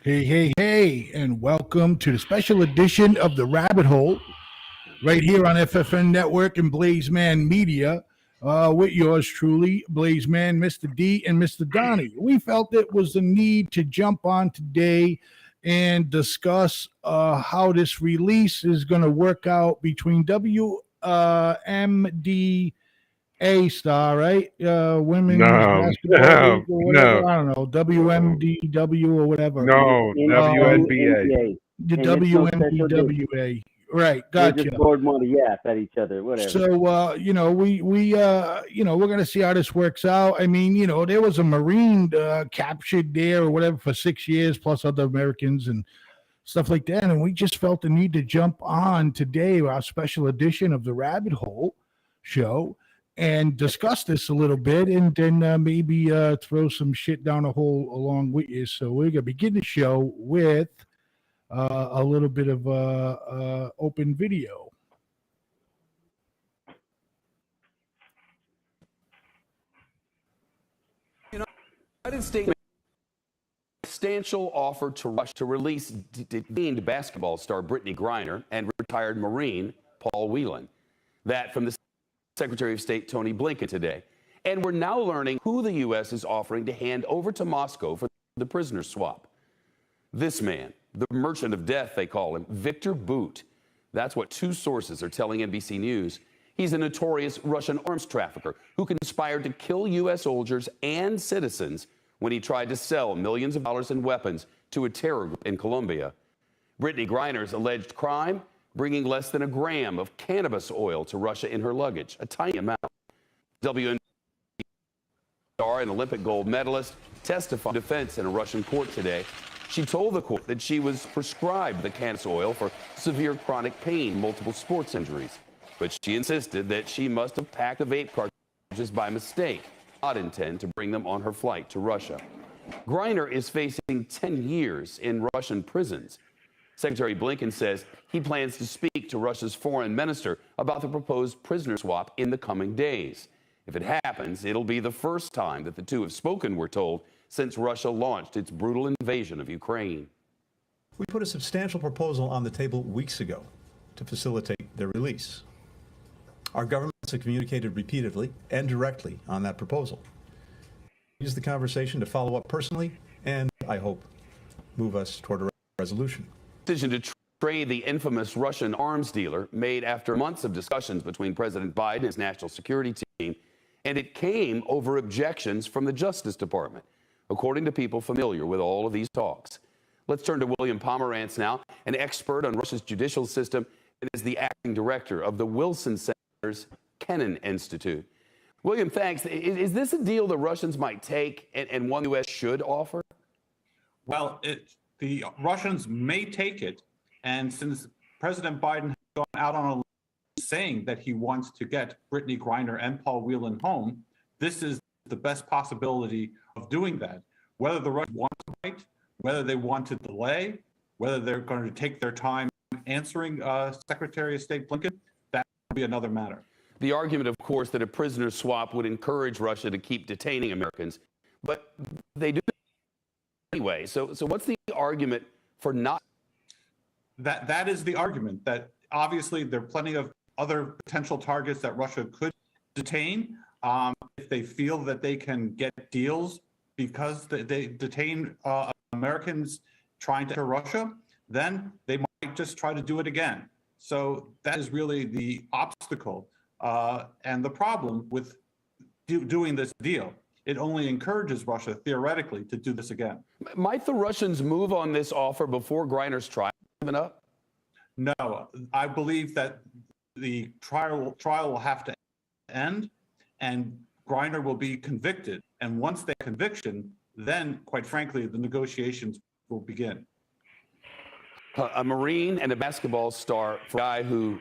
Hey, hey, hey, and welcome to the special edition of The Rabbit Hole, right here on FFN Network and Blaze Man Media, with yours truly, Blaze Man, Mr. D, and Mr. Donnie. We felt it was the need to jump on today and discuss how this release is going to work out between WMD A Star, right? Women's No, Basketball League or whatever. no, I don't know, WMDW or whatever. no, Um, WNBA. WNBA. the And it's no special dish. WMBWA. Right, We're gotcha. just bored more to yap at each other, whatever. So we're gonna see how this works out. I mean, there was a Marine captured there or whatever for 6 years, plus other Americans and stuff like that. And we just felt the need to jump on today, our special edition of the Rabbit Hole show, and discuss this a little bit, and then maybe throw some shit down a hole along with you. So we're gonna begin the show with a little bit of open video. United States substantial offer to Russia to release detained basketball star Brittany Griner and retired Marine Paul Whelan. That from the Secretary of State Tony Blinken today. And we're now learning who the U.S. is offering to hand over to Moscow for the prisoner swap. This man, the merchant of death, they call him, Victor Bout. That's what two sources are telling NBC News. He's a notorious Russian arms trafficker who conspired to kill U.S. soldiers and citizens when he tried to sell millions of dollars in weapons to a terror group in Colombia. Brittany Griner's alleged crime, bringing less than a gram of cannabis oil to Russia in her luggage, a tiny amount. WNBA star and Olympic gold medalist testified in defense in a Russian court today. She told the court that she was prescribed the cannabis oil for severe chronic pain, multiple sports injuries. But she insisted that she must have packed the vape cartridges by mistake, not intend to bring them on her flight to Russia. Griner is facing 10 years in Russian prisons. Secretary Blinken says he plans to speak to Russia's foreign minister about the proposed prisoner swap in the coming days. If it happens, it'll be the first time that the two have spoken, we're told, since Russia launched its brutal invasion of Ukraine. We put a substantial proposal on the table weeks ago to facilitate their release. Our governments have communicated repeatedly and directly on that proposal. Use the conversation to follow up personally and, I hope, move us toward a resolution. Decision to trade the infamous Russian arms dealer made after months of discussions between President Biden and his national security team, and it came over objections from the Justice Department, according to people familiar with all of these talks. Let's turn to William Pomerantz now, an expert on Russia's judicial system and is the acting director of the Wilson Center's Kennan Institute. William, thanks. Is this a deal the Russians might take and one the U.S. should offer? Well, the Russians may take it, and since President Biden has gone out on a limb saying that he wants to get Brittany Griner and Paul Whelan home, this is the best possibility of doing that. Whether the Russians want to fight, whether they want to delay, whether they're going to take their time answering Secretary of State Blinken, that will be another matter. The argument, of course, that a prisoner swap would encourage Russia to keep detaining Americans, but they do anyway. So what's the argument for not? That is the argument, that obviously there are plenty of other potential targets that Russia could detain if they feel that they can get deals because they detain Americans trying to enter Russia, then they might just try to do it again. So that is really the obstacle and the problem with doing this deal. It only encourages Russia, theoretically, to do this again. Might the Russians move on this offer before Griner's trial is given up? No, I believe that the trial will have to end and Griner will be convicted. And once that conviction, then, quite frankly, the negotiations will begin. A Marine and a basketball star for a guy who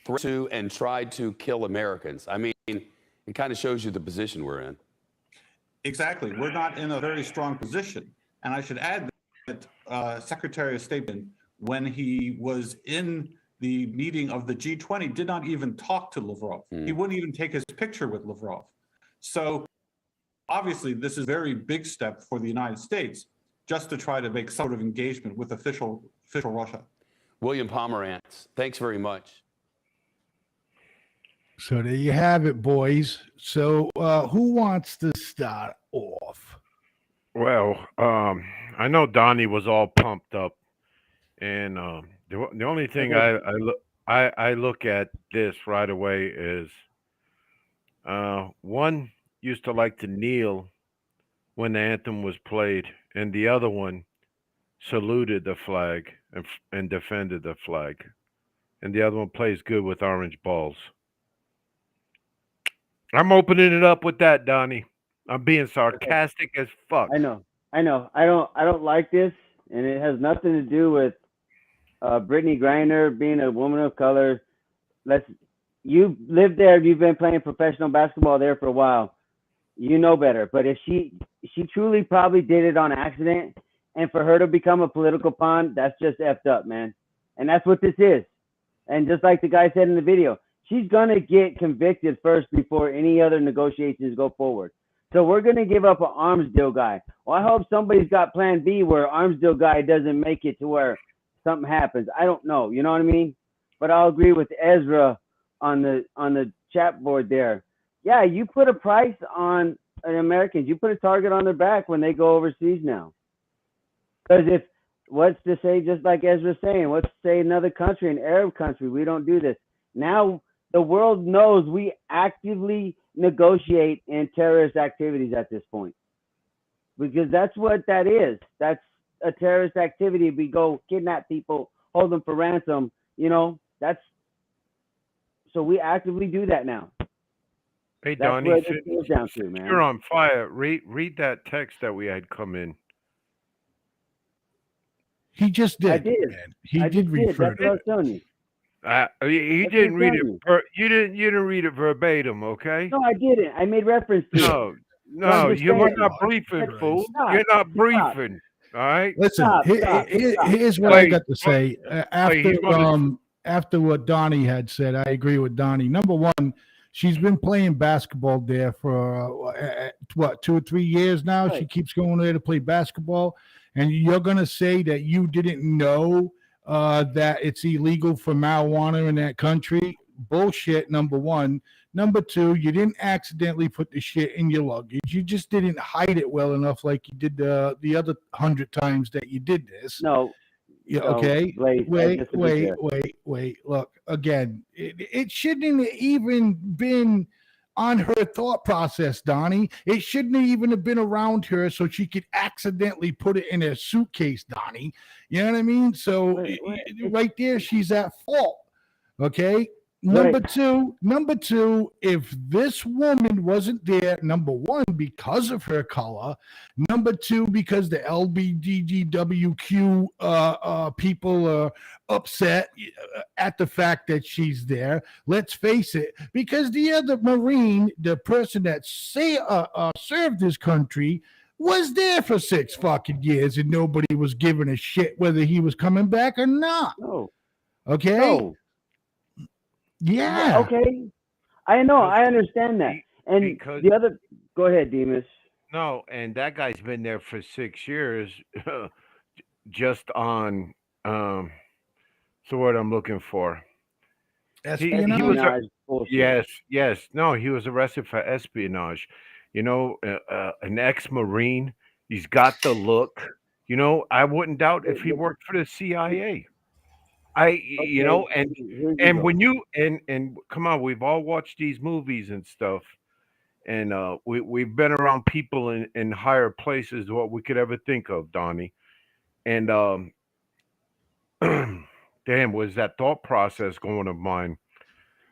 threatened to and tried to kill Americans. I mean, it kind of shows you the position we're in. Exactly. We're not in a very strong position. And I should add that Secretary of State, when he was in the meeting of the G20, did not even talk to Lavrov. He wouldn't even take his picture with Lavrov. So obviously, this is a very big step for the United States. just to try to make some sort of engagement with official Russia. William Pomerantz, thanks very much. So there you have it, boys. So who wants to start off? Well, I know Donnie was all pumped up, and the only thing I look at this right away is one used to like to kneel when the anthem was played, and the other one saluted the flag and defended the flag, and the other one plays good with orange balls. I'm opening it up with that, Donnie. I'm being sarcastic as fuck. I know. I don't like this, and it has nothing to do with Brittany Griner being a woman of color. You lived there. You've been playing professional basketball there for a while. You know better. But if she truly probably did it on accident, and for her to become a political pawn, that's just effed up, man. And that's what this is. And just like the guy said in the video, she's gonna get convicted first before any other negotiations go forward. So we're gonna give up an arms deal guy. Well, I hope somebody's got plan B where arms deal guy doesn't make it to where something happens. I don't know, you know what I mean? But I'll agree with Ezra on the chat board there. Yeah, you put a price on Americans. You put a target on their back when they go overseas now. Because if what's to say, just like Ezra's saying, what's to say another country, an Arab country, we don't do this. Now the world knows we actively negotiate in terrorist activities at this point. Because that's what that is. That's a terrorist activity. We go kidnap people, hold them for ransom, you know, so we actively do that now. Hey, That's Donnie, where this goes down to, man. you're on fire. Read that text that we had come in. He just did. I did. Man. He I did just did. refer That's what I was telling you. He That's didn't what read I'm it. telling You didn't read it verbatim, okay? No, I didn't. I made reference to it. No, you were understand. not briefing, Stop. fool. Stop. You're not Stop. briefing. All right. Listen, Stop. here's what I Wait, got to say. he's gonna- After what Donnie had said, I agree with Donnie. Number one, she's been playing basketball there for what, 2 or 3 years now. Right. She keeps going there to play basketball, and you're gonna say that you didn't know that it's illegal for marijuana in that country? Bullshit. Number one. Number two, you didn't accidentally put the shit in your luggage. You just didn't hide it well enough, like you did the other 100 times that you did this. No. Yeah, No, okay. Blaze, I disagree there. Wait. Look, again, it shouldn't have even been on her thought process, Donnie. It shouldn't have even have been around her so she could accidentally put it in a suitcase, Donnie. You know what I mean? So right there, she's at fault. Okay. Number two, if this woman wasn't there, number one, because of her color, number two, because the LBGTQ people are upset at the fact that she's there. Let's face it, because the other Marine, the person that served this country, was there for 6 fucking years and nobody was giving a shit whether he was coming back or not. No. Okay. No. Yeah. Okay. I know. I understand that. And because- the other, go ahead, Demas. No, and that guy's been there for 6 years, just on the word I'm looking for. Espionage. was Espionage bullshit. Yes. No, he was arrested for espionage. You know, an ex-Marine. He's got the look. You know, I wouldn't doubt if he worked for the CIA. You know, and when you and come on, we've all watched these movies and stuff, and we've been around people in higher places than what we could ever think of, Donnie. And damn, was that thought process going of mine?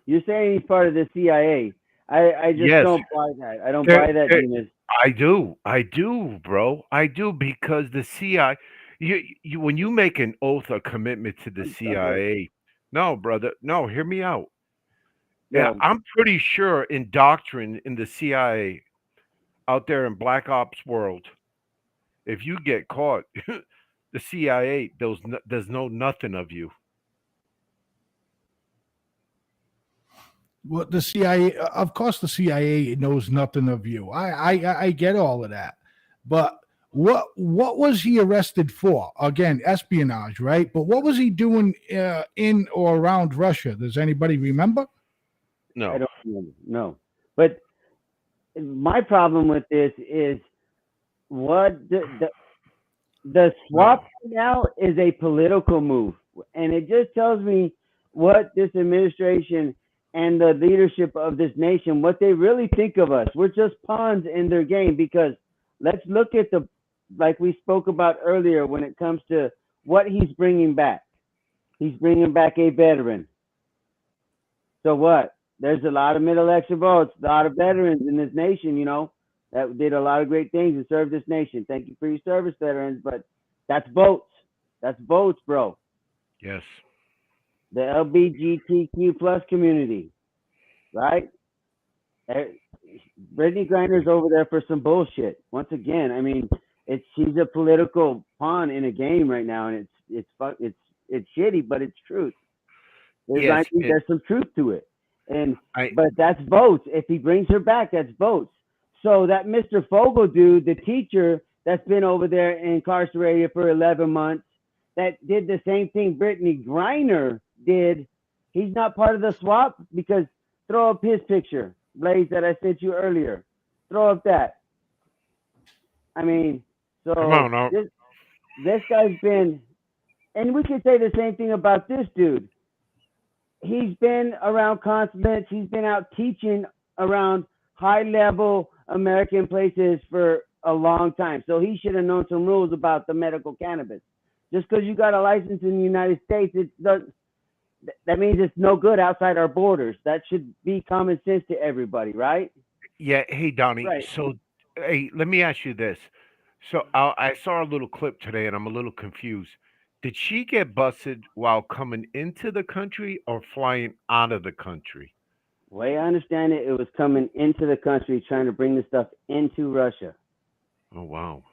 You're saying he's part of the CIA. I just Yes. don't buy that. I don't buy that, Demas. I do, bro. I do, because the CIA. You when you make an oath or commitment to the CIA, no, brother, no, hear me out. Yeah, No. I'm pretty sure in doctrine in the CIA, out there in Black Ops world, if you get caught, the CIA does know nothing of you. Well, the CIA, of course, the CIA knows nothing of you. I get all of that, but What was he arrested for? Again, espionage, right? But what was he doing in or around Russia? Does anybody remember? No. I don't remember. No. But my problem with this is what the swap now is a political move. And it just tells me what this administration and the leadership of this nation, what they really think of us. We're just pawns in their game, because let's look at like we spoke about earlier, when it comes to what he's bringing back. He's bringing back a veteran. So what? There's a lot of middle-election votes, a lot of veterans in this nation, you know, that did a lot of great things and served this nation. Thank you for your service, veterans, but that's votes. That's votes, bro. Yes. The LGBTQ plus community, right? Brittany Griner's over there for some bullshit. Once again, I mean, she's a political pawn in a game right now, and it's shitty, but it's truth. There's some truth to it, but that's votes. If he brings her back, that's votes. So that Mr. Fogel dude, the teacher that's been over there incarcerated for 11 months, that did the same thing Brittany Griner did. He's not part of the swap, because throw up his picture, Blaze, that I sent you earlier. Throw up that. I mean, so Come on, this guy's been, and we could say the same thing about this dude. He's been around consulates. He's been out teaching around high-level American places for a long time. So he should have known some rules about the medical cannabis. Just because you got a license in the United States, that means it's no good outside our borders. That should be common sense to everybody, right? Yeah. Hey, Donnie. Right. So, hey, let me ask you this. So I saw a little clip today, and I'm a little confused. Did she get busted while coming into the country or flying out of the country? The way I understand it, it was coming into the country, trying to bring the stuff into Russia. Oh, wow.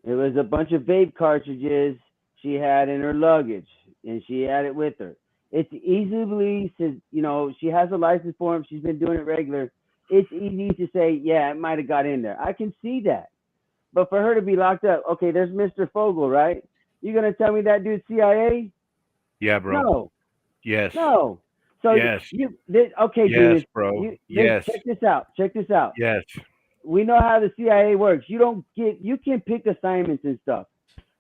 It was a bunch of vape cartridges she had in her luggage, and she had it with her. It's easily, you know, she has a license for him. She's been doing it regular. It's easy to say, yeah, it might have got in there. I can see that. But for her to be locked up, okay, there's Mr. Fogel, right? You're going to tell me that dude's CIA? Yeah, bro. No. Yes. No. So yes. Okay, yes, dude. bro. Yes. Check this out. Check this out. Yes. We know how the CIA works. You can pick assignments and stuff.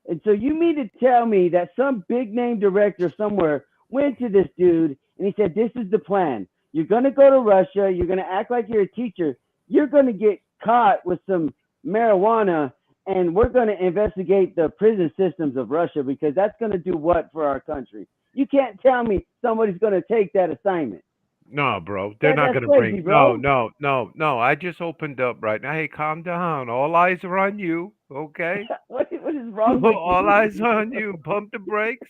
And so you mean to tell me that some big name director somewhere went to this dude and he said, this is the plan. You're going to go to Russia. You're going to act like you're a teacher. You're going to get caught with some marijuana, and we're going to investigate the prison systems of Russia, because that's going to do what for our country? You can't tell me somebody's going to take that assignment. No, bro. They're not going to crazy, bring. bro. No. I just opened up right now. Hey, calm down. All eyes are on you. Okay. What is wrong with All you? eyes on you. Pump the brakes.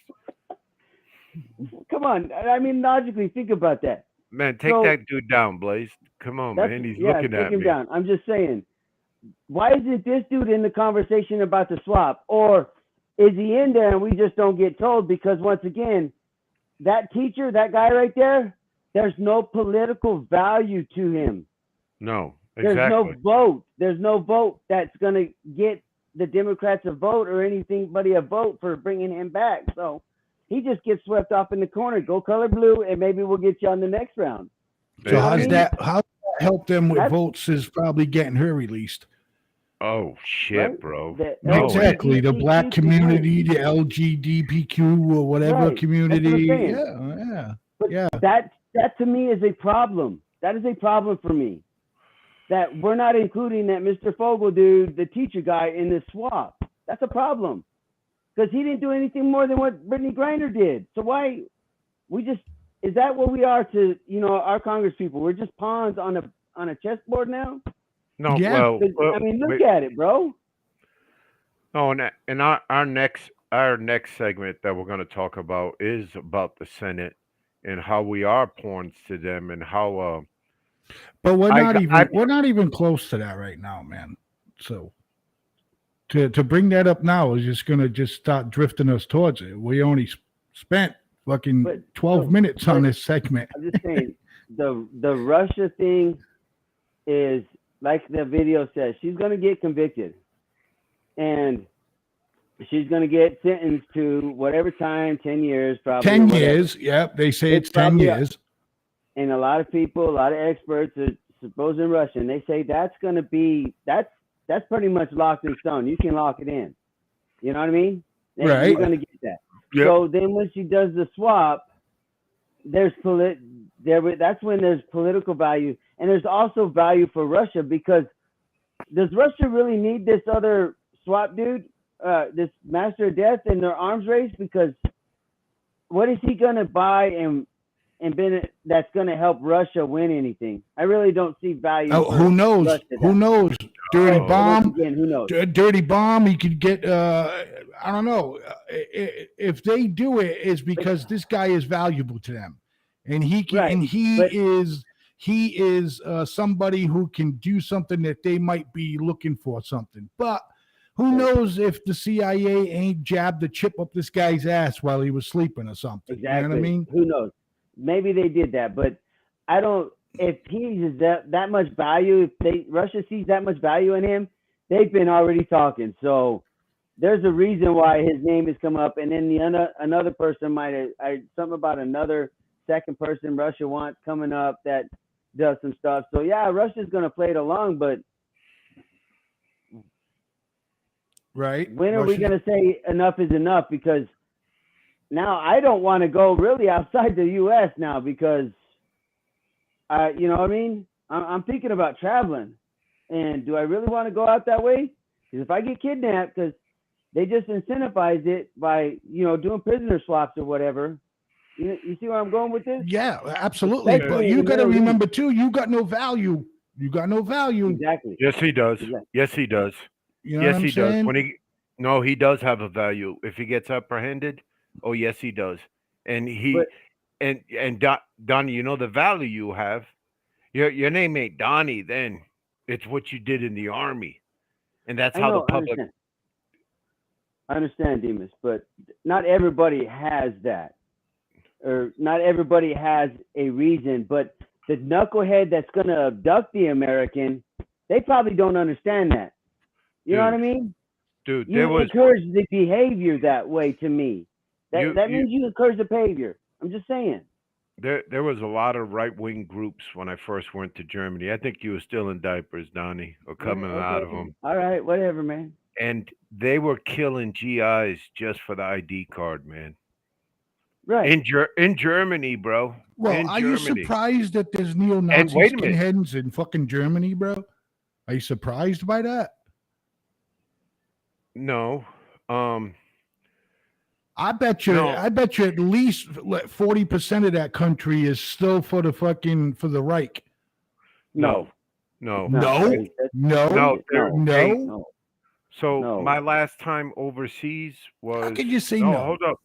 Come on. I mean, logically, think about that. Man, take that dude down, Blaze. Come on, man. He's looking take at him me. down. I'm just saying. Why isn't this dude in the conversation about the swap? Or is he in there and we just don't get told? Because once again, that teacher, that guy right there, there's no political value to him. No, exactly. There's no vote. There's no vote that's going to get the Democrats a vote or anybody a vote for bringing him back. So he just gets swept off in the corner. Go color blue, and maybe we'll get you on the next round. So how does that help them with votes? Is probably getting her released. Oh shit, Right? Oh, Exactly. The black LGBTQ community, the LGBTQ or whatever Right. community. That's what I'm Yeah. But Yeah. that to me is a problem. That is a problem for me. That we're not including that Mr. Fogel dude, the teacher guy, in this swap. That's a problem. Because he didn't do anything more than what Brittany Griner did. So why is that what we are to, you know, our Congress people? We're just pawns on a chessboard now? No, Yeah. well, I mean, look at it, bro. no, and our next segment that we're going to talk about is about the Senate and how we are pawns to them, and how But we're I- not even close to that right now, man. So to bring that up now is just gonna start drifting us towards it. We only spent fucking But- 12 minutes on this segment. I'm just saying, the Russia thing is, like the video says, she's going to get convicted. and she's going to get sentenced to whatever time, 10 years probably. 10 or whatever. years. Yep. They say it's 10 probably years. And a lot of people, a lot of experts are supposing Russian. They say that's going to be, that's pretty much locked in stone. You can lock it in. You know what I mean? And Right. You're going to get that. Yep. So then when she does the swap, that's when there's political value. And there's also value for Russia, because does Russia really need this other swap dude, this Master of Death in their arms race? Because what is he going to buy and that's going to help Russia win anything? I really don't see value. Oh, for who knows? Russia Who that. knows? Dirty Oh. bomb. Again, who knows? Dirty bomb. He could get. I don't know. If they do it, it's because this guy is valuable to them, and he can. Right, And he but- is somebody who can do something that they might be looking for something. But who knows if the CIA ain't jabbed the chip up this guy's ass while he was sleeping or something? Exactly. You know what I mean? Who knows? Maybe they did that, but I don't. If he's that much value, if Russia sees that much value in him, they've been already talking. So there's a reason why his name has come up. And then another person might have something about another second person Russia wants coming up that does some stuff. So yeah, Russia's going to play it along, but Right. when are we going to say enough is enough? Because now I don't want to go really outside the U.S. now, because, you know what I mean? I'm thinking about traveling. And do I really want to go out that way? Because if I get kidnapped, because they just incentivize it by, doing prisoner swaps or whatever. You see where I'm going with this? Yeah, absolutely. But Especially you in the got to Middle East. remember too, you got no value. You got no value. Exactly. Yes, he does. Exactly. Yes, he does. You know Yes, what I'm he saying? does. No, he does have a value. If he gets apprehended, oh yes, he does. And Donnie, the value you have. Your name ain't Donnie. Then it's what you did in the army, and that's how the public. I understand, Demas, but not everybody has that, or not everybody has a reason. But the knucklehead that's going to abduct the American, they probably don't understand that. You know what I mean? Dude, You encourage the behavior that way. To me, that means you encourage the behavior. I'm just saying. There was a lot of right-wing groups when I first went to Germany. I think you were still in diapers, Donnie, or coming out of them. All right, whatever, man. And they were killing GIs just for the ID card, man. Right. In Germany, bro. Well, in are you Germany. surprised that there's neo-Nazi wait a minute. skinheads in fucking Germany, bro? Are you surprised by that? No. I bet you. No. I bet you at least 40% of that country is still for the Reich. No. No. that's- No. No. No. no. So No. my last time overseas was. How could you say no? no? Hold up.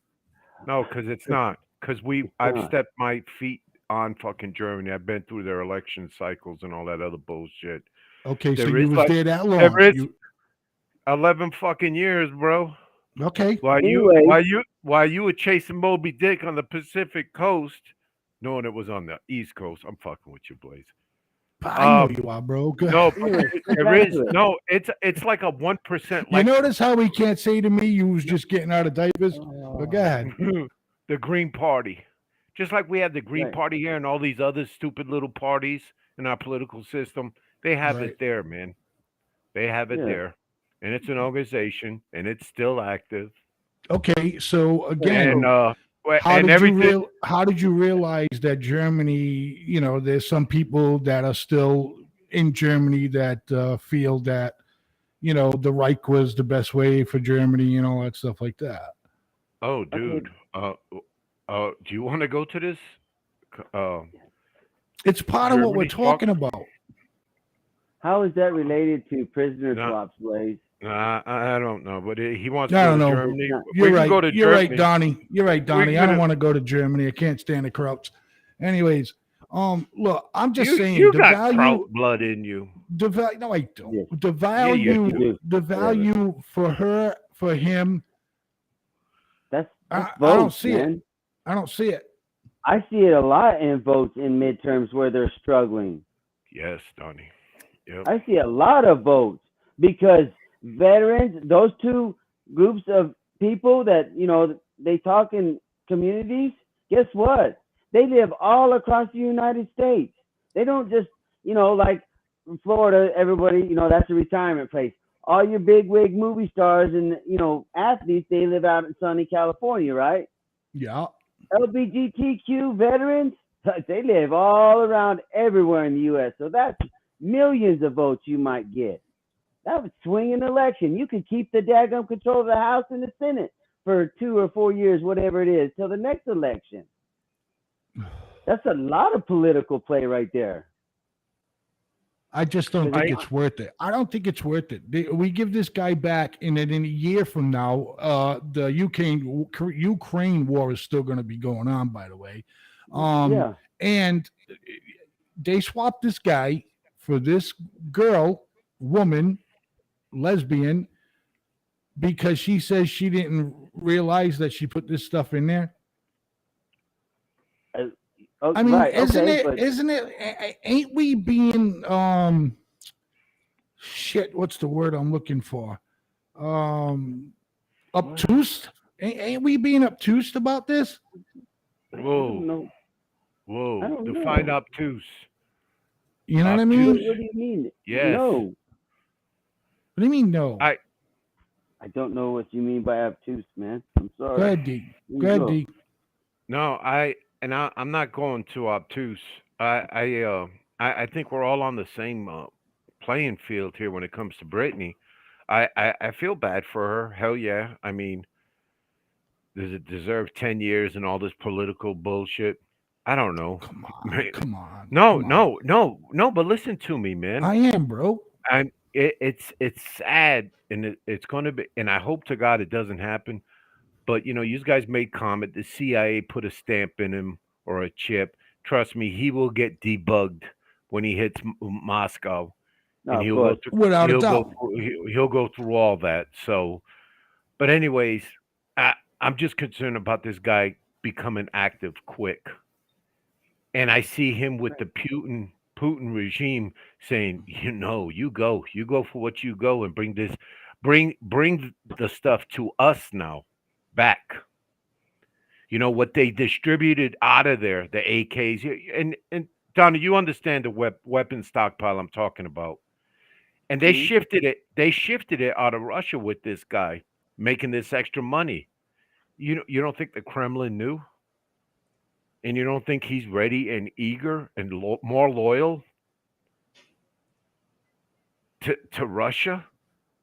No, because it's not. Because I've not. stepped my feet on fucking Germany. I've been through their election cycles and all that other bullshit. Okay, so There you is was like- there that long. there is- You- 11 fucking years, bro. okay. Anyway. While you were chasing Moby Dick on the Pacific coast, knowing it was on the East Coast, I'm fucking with you, Blaze. I know you are, bro. Good. No, but Anyway, there is no. It's like a 1%. You Like notice how he can't say to me you was just getting out of diapers? But go ahead. the Green Party, just like we have the Green Right. Party here and all these other stupid little parties in our political system. They have Right. it there, man. They have it Yeah. there, and it's an organization, and it's still active. Okay, so again, And how did you realize that Germany, there's some people that are still in Germany that feel that, the Reich was the best way for Germany and all that stuff like that? Oh, dude. Do you want to go to this? It's part of what we're Germany talking about. How is that related to prisoner No. swaps, Blaze? I don't know, but he wants No, to go no, to no. Germany. You're We can right. go to You're right, Germany. Donnie. You're right, Donnie. I don't gonna- want to go to Germany. I can't stand the Krauts. Anyways, look, I'm just saying you the got value. Kraut blood in you. No, I don't. Yes. The value, you do. the value for her, for him, That's I votes, don't see it. man. I don't see it. I see it a lot in votes in midterms where they're struggling. Yes, Donnie. Yep. I see a lot of votes because veterans, those two groups of people that, they talk in communities, guess what? They live all across the United States. They don't just, like Florida, everybody, that's a retirement place. All your big wig movie stars and, athletes, they live out in sunny California, right? Yeah. LGBTQ veterans, they live all around everywhere in the U.S. So that's millions of votes you might get. That would swing an election. You could keep the daggum control of the House and the Senate for 2 or 4 years, whatever it is, till the next election. That's a lot of political play right there. I just don't think it's worth it. I don't think it's worth it. We give this guy back, and then in a year from now, the Ukraine war is still going to be going on, by the way. Yeah. And they swapped this guy for this woman, lesbian, because she says she didn't realize that she put this stuff in there. I mean, right, isn't okay, it, ain't we being, shit, what's the word I'm looking for? Obtuse? Ain't we being obtuse about this? Whoa. I don't know. Define obtuse. You know what I mean? What do you mean? Yes. No. What do you mean, no? I don't know what you mean by obtuse, man. I'm sorry. Go ahead, D. Go ahead, D. No, I'm not going too obtuse. I think we're all on the same playing field here when it comes to Brittany. I feel bad for her. Hell yeah. I mean, does it deserve 10 years and all this political bullshit? I don't know. Come on. No. But listen to me, man. I am, bro. It's sad, and it's going to be, and I hope to God it doesn't happen. But you guys made comment. The CIA put a stamp in him or a chip. Trust me, he will get debugged when he hits Moscow, and he'll go through, without a doubt. He'll go through all that. So, but anyways, I'm just concerned about this guy becoming active quick, and I see him with the Putin regime saying, you go for what you go, and bring the stuff to us now. Back, what they distributed out of there, the AKs, and Donna, you understand the weapon stockpile I'm talking about, and they shifted it out of Russia with this guy making this extra money. You don't think the Kremlin knew, and you don't think he's ready and eager and more loyal to Russia?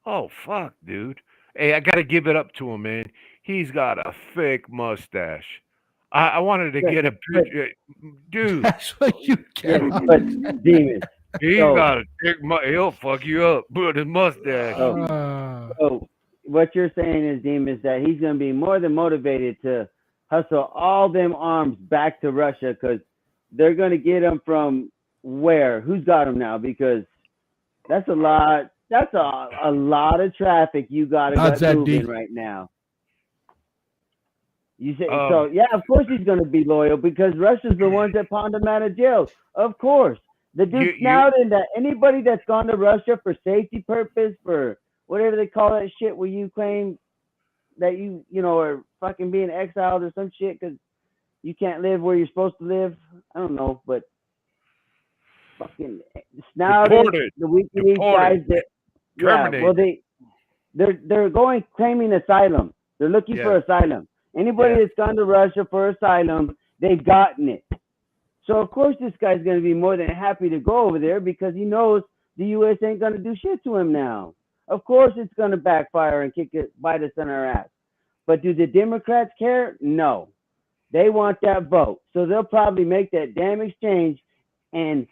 Oh fuck, dude. Hey, I gotta give it up to him, man. He's got a thick mustache. I wanted to get a picture, dude. That's what you get. Yeah, but Demon, got a thick. He'll fuck you up, but his mustache. So what you're saying is, Demon, is that he's gonna be more than motivated to hustle all them arms back to Russia, because they're gonna get them from where? Who's got them now? Because that's a lot. That's a lot of traffic you got to moving right now. You say so? Yeah, of course he's going to be loyal, because Russia's the ones that pawned him out of jail. Of course, the dude Snowden. That anybody that's gone to Russia for safety purpose, for whatever they call that shit, where you claim that you are fucking being exiled or some shit because you can't live where you're supposed to live. I don't know, but fucking Snowden, the WikiLeaks guys that. Yeah, well, they're going claiming asylum. They're looking for asylum. Anybody that's gone to Russia for asylum, they've gotten it. So of course this guy's going to be more than happy to go over there, because he knows the U.S. ain't going to do shit to him now. Of course it's going to backfire and bite us in our ass. But do the Democrats care? No. They want that vote, so they'll probably make that damn exchange, and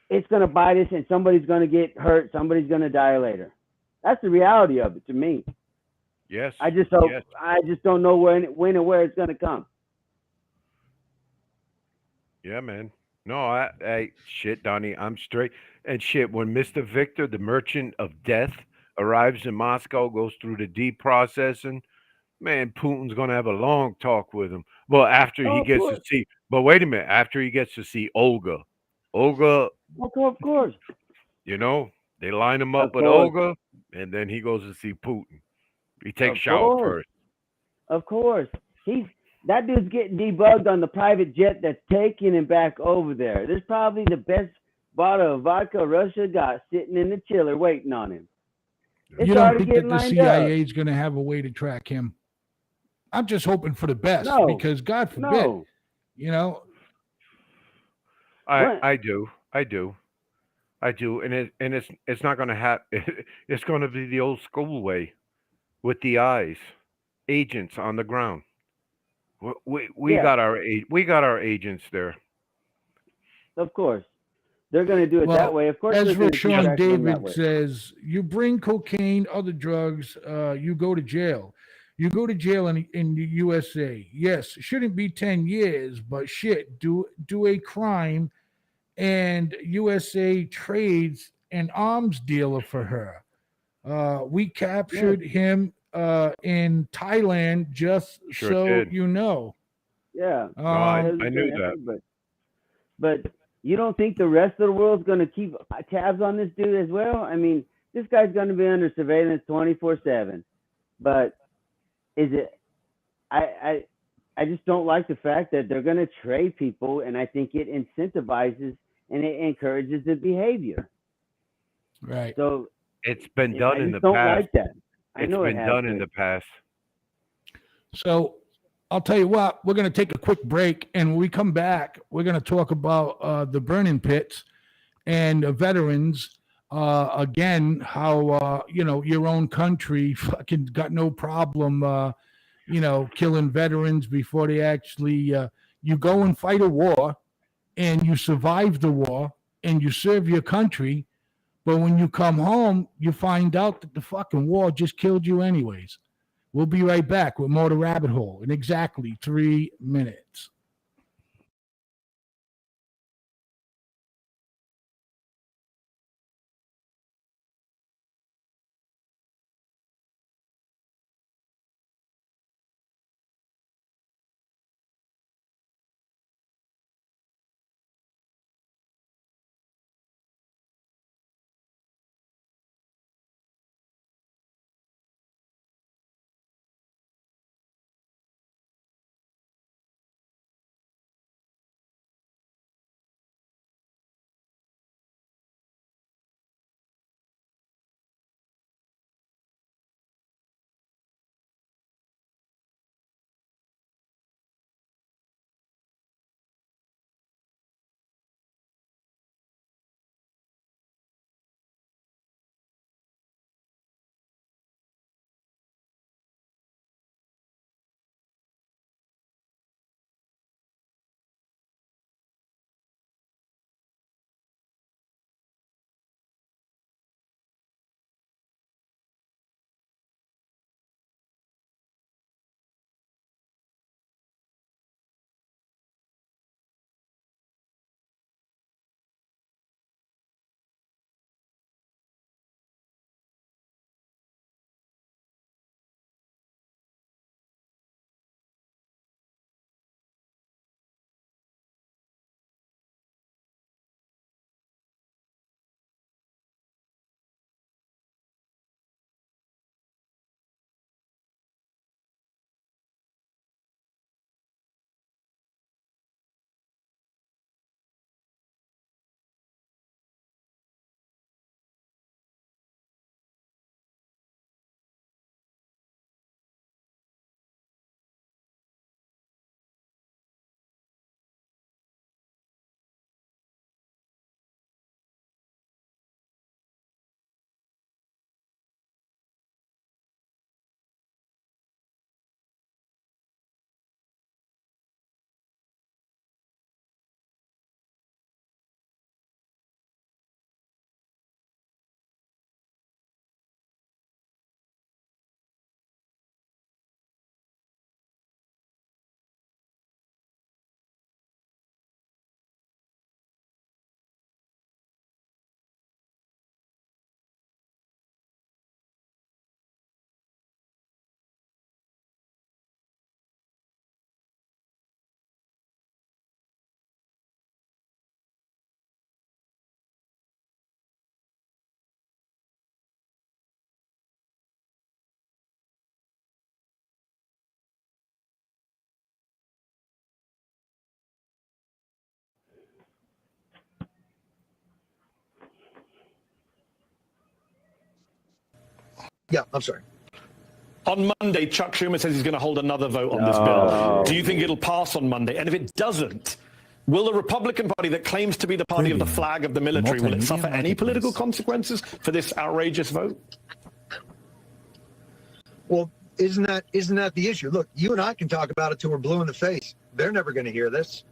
it's going to bite us, and somebody's going to get hurt. Somebody's going to die later. That's the reality of it to me. Yes. I just hope. Yes. I just don't know when and where it's going to come. Yeah, man. No, shit, Donnie, I'm straight. And shit, when Mr. Victor, the merchant of death, arrives in Moscow, goes through the deep processing, man, Putin's going to have a long talk with him. Well, after he gets to see, but wait a minute, after he gets to see Olga. Okay, of course. They line him up Of with course. Olga, and then he goes to see Putin. He takes Of shower course. first. Of course. That dude's getting debugged on the private jet that's taking him back over there. There's probably the best bottle of vodka Russia got sitting in the chiller waiting on him. It's You don't already think that getting the lined up. CIA is going to have a way to track him? I'm just hoping for the best No. because God forbid, No. you know, What? I do, and it's not going to happen. It's going to be the old school way, with the eyes, agents on the ground. We Yeah. got our agents there. Of course. They're going to do it that way. Of course, they're Ezra going to Sean track them that David way. says, you bring cocaine, other drugs, you go to jail. You go to jail in the USA. Yes, shouldn't be 10 years, but shit, do a crime, and USA trades an arms dealer for her. We captured him in Thailand, just Sure so did. you know. Yeah. No, I Um, knew that. But you don't think the rest of the world's going to keep tabs on this dude as well? I mean, this guy's going to be under surveillance 24/7. But is it? I just don't like the fact that they're going to trade people, and I think it incentivizes and it encourages the behavior. right. So It's been done I in just the don't past. like that. I It's know it been has done to. in the past. So I'll tell you what, we're going to take a quick break. And when we come back, we're going to talk about the burning pits and veterans. Again, how, your own country fucking got no problem, killing veterans before they actually, you go and fight a war and you survive the war and you serve your country. But when you come home, you find out that the fucking war just killed you anyways. We'll be right back with more to Rabbit Hole in exactly 3 minutes. Yeah, I'm sorry. On Monday, Chuck Schumer says he's going to hold another vote on this bill. Do you think it'll pass on Monday? And if it doesn't, will the Republican Party that claims to be the party of the flag of the military, will it suffer any political consequences for this outrageous vote? Well, isn't that the issue? Look, you and I can talk about it till we're blue in the face. They're never going to hear this.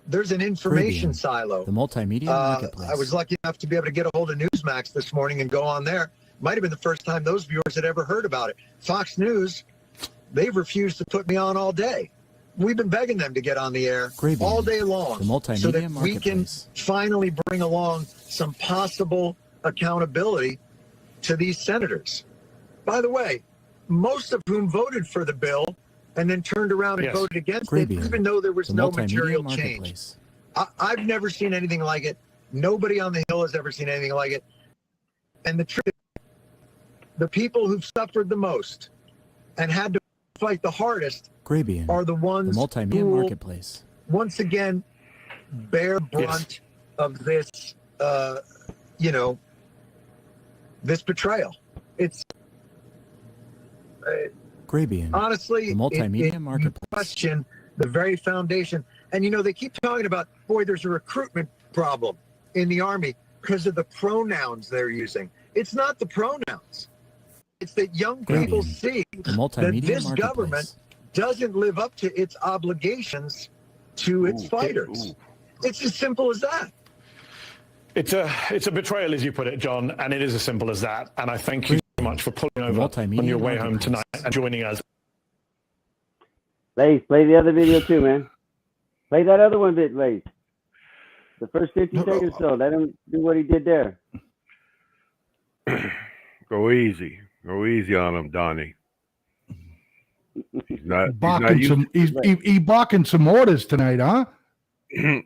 There's an information silo. The multimedia marketplace. I was lucky enough to be able to get a hold of Newsmax this morning and go on there. Might have been the first time those viewers had ever heard about it. Fox News, they've refused to put me on all day. We've been begging them to get on the air all day long The multimedia so that we can marketplace. finally bring along some possible accountability to these senators. By the way, most of whom voted for the bill and then turned around and voted against it, even though there was The no multimedia material change. marketplace. I've never seen anything like it. Nobody on the Hill has ever seen anything like it. And the truth, the people who've suffered the most and had to fight the hardest Grabian. are the ones The multimedia who will, marketplace. once again, bear brunt of this, this betrayal. It's Grabian. honestly, The multimedia you marketplace. question the very foundation. And they keep talking about, boy, there's a recruitment problem in the Army because of the pronouns they're using. It's not the pronouns. It's that young people see The that multimedia this marketplace. government doesn't live up to its obligations to its fighters. It's as simple as that. It's a betrayal, as you put it, John, and it is as simple as that. And I thank you so much for pulling over multimedia on your way home marketplace. tonight and joining us. Lace, play the other video too, man. Play that other one bit, Lace. The first 50 seconds, so let him do what he did there. Go easy on him, Donnie. He's not Barking used. he's barking some orders tonight, huh?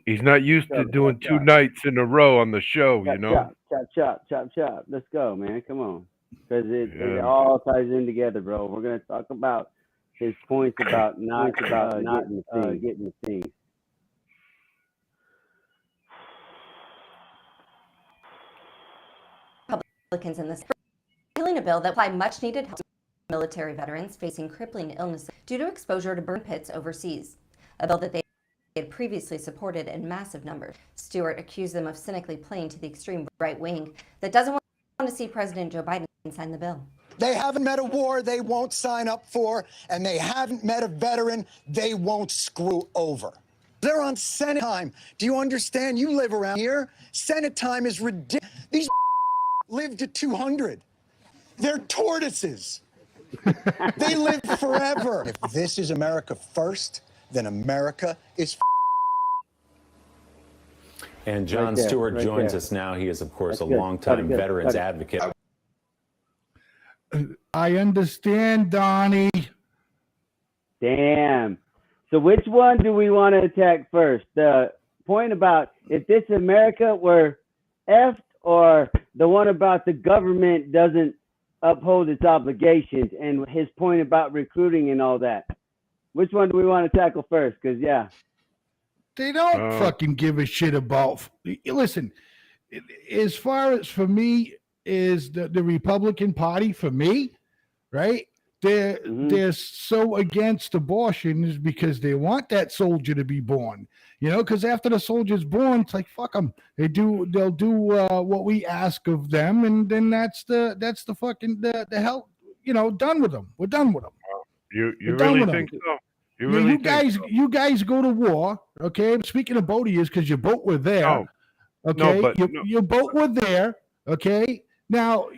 He's not used to doing two nights in a row on the show. You know. Chop. Let's go, man. Come on, because it all ties in together, bro. We're gonna talk about his points about not getting the thing. Republicans in this repealing a bill that applied much needed help to military veterans facing crippling illnesses due to exposure to burn pits overseas. A bill that they had previously supported in massive numbers. Stewart accused them of cynically playing to the extreme right wing that doesn't want to see President Joe Biden sign the bill. They haven't met a war they won't sign up for, and they haven't met a veteran they won't screw over. They're on Senate time. Do you understand? You live around here. Senate time is ridiculous. These live to 200. They're tortoises. They live forever. If this is America first, then America is. And Jon Stewart joins us now. He is, of course, a longtime veterans advocate. I understand, Donnie. Damn. So which one do we want to attack first? The point about if this America were effed, or the one about the government doesn't uphold its obligations, and his point about recruiting and all that? Which one do we want to tackle first? Because, They don't fucking give a shit about. Listen, as far as for me is the Republican Party, for me, right? They're so against abortion is because they want that soldier to be born. Because after the soldier's born, it's like fuck them. They'll do what we ask of them, and then that's the fucking the hell. Done with them. We're done with them. You really think so? You guys go to war, okay? Speaking of boat years, because your boat were there, okay? Your boat were there, okay? Now,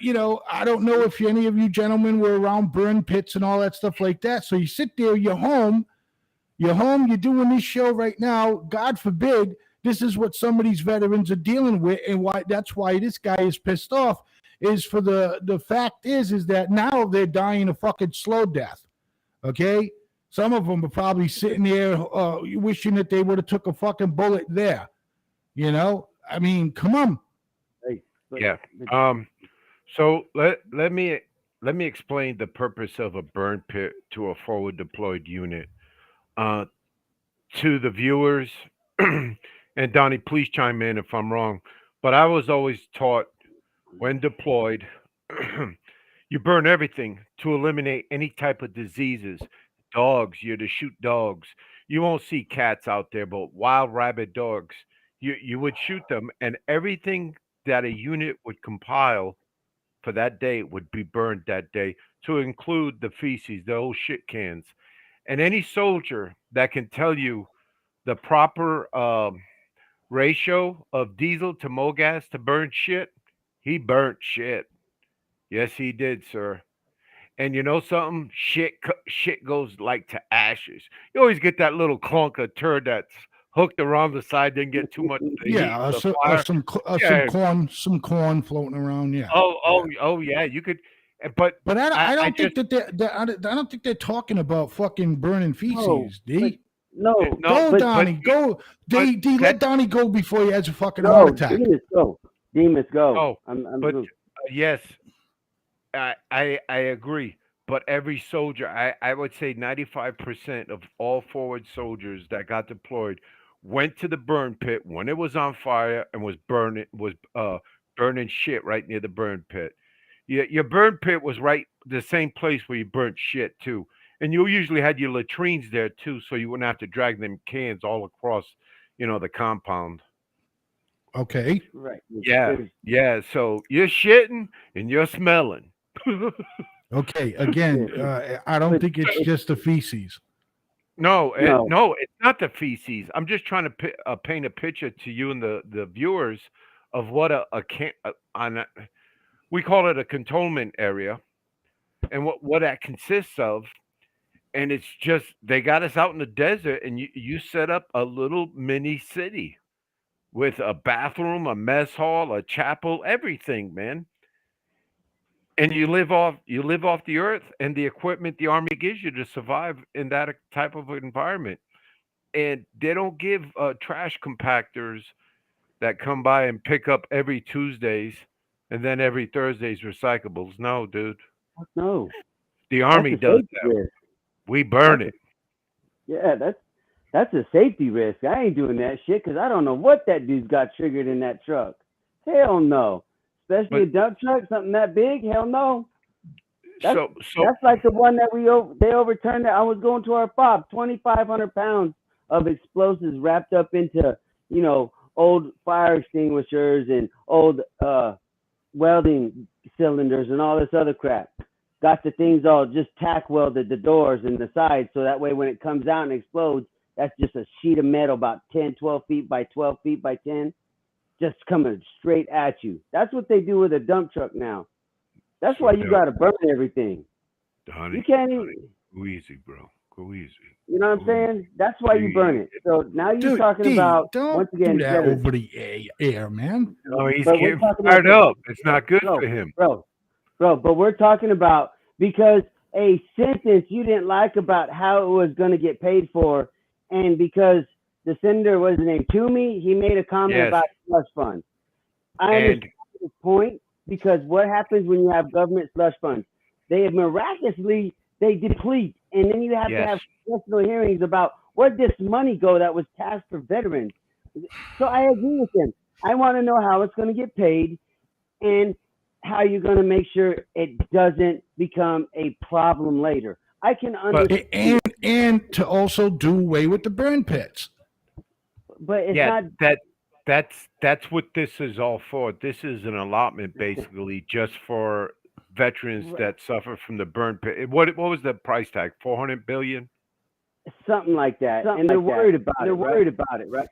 I don't know if any of you gentlemen were around burn pits and all that stuff like that. So you sit there, you're home, you're doing this show right now. God forbid, this is what some of these veterans are dealing with, and that's why this guy is pissed off. Is for the fact is that now they're dying a fucking slow death, okay? Some of them are probably sitting there wishing that they would have took a fucking bullet there. I mean, come on. Yeah. So let me explain the purpose of a burn pit to a forward deployed unit to the viewers. And Donnie, please chime in if I'm wrong. But I was always taught when deployed, You burn everything to eliminate any type of diseases. Dogs, you're to shoot dogs. You won't see cats out there, but wild rabid dogs, you would shoot them, and everything that a unit would compile for that day would be burned that day, to include the feces, the old shit cans. And any soldier that can tell you the proper ratio of diesel to mogas to burn shit, he burnt shit. Yes, he did, sir. And you know something? Shit goes like to ashes. You always get that little clunk of turd that's hooked around the side, didn't get too much of the heat Yeah, of the fire. Yeah. some corn floating around. Yeah. Oh, yeah. You could, but I I don't think just I don't think they're talking about fucking burning feces. D. No, Go, but Donnie. Go. D. Let Donnie go before he has a fucking heart attack. Demas, go. Demas, go. Oh, I'm but good. yes, I agree. But every soldier, I would say 95% of all forward soldiers that got deployed went to the burn pit when it was on fire and was burning shit right near the burn pit. Your burn pit was right the same place where you burnt shit too. And you usually had your latrines there too, so you wouldn't have to drag them cans all across, the compound. Okay. Right. Yeah. So you're shitting and you're smelling. Okay. Again, I don't think it's just the feces. No, it's not the feces. I'm just trying to paint a picture to you and the viewers of what we call it a cantonment area, and what that consists of. And it's just they got us out in the desert, and you set up a little mini city with a bathroom, a mess hall, a chapel, everything, man. And you live off the earth and the equipment the army gives you to survive in that type of environment. And they don't give trash compactors that come by and pick up every Tuesdays and then every Thursdays recyclables. No, dude. No. The army does that. Risk. We burn it. Yeah, that's a safety risk. I ain't doing that shit because I don't know what that dude's got triggered in that truck. Hell no. Especially a dump truck, something that big. Hell no. That's like the one that they overturned. That I was going to our FOB, 2,500 pounds of explosives wrapped up into old fire extinguishers and old welding cylinders and all this other crap. Got the things all just tack welded the doors and the sides, so that way when it comes out and explodes, that's just a sheet of metal about 10, 12 feet by 12 feet by 10, just coming straight at you. That's what they do with a dump truck now. That's why you got to burn everything. Donnie, you can't even. Go easy, bro. Go easy. You know what I'm saying? That's why you burn it. So now you're talking about, once again, do that over the air, man. No, he's getting fired up. It's not good for him. Bro, but we're talking about because a sentence you didn't like about how it was going to get paid for, and because the senator was named Toomey, he made a comment about slush funds. I understand his point, because what happens when you have government slush funds? They deplete, and then you have to have congressional hearings about where this money go that was tasked for veterans. So I agree with him. I want to know how it's going to get paid, and how you're going to make sure it doesn't become a problem later. I can understand. And to also do away with the burn pits. But it's not. That's what this is all for. This is an allotment basically just for veterans that suffer from the burn pit. What was the price tag? 400 billion? Something like that. And they're worried about it. They're worried about it, right?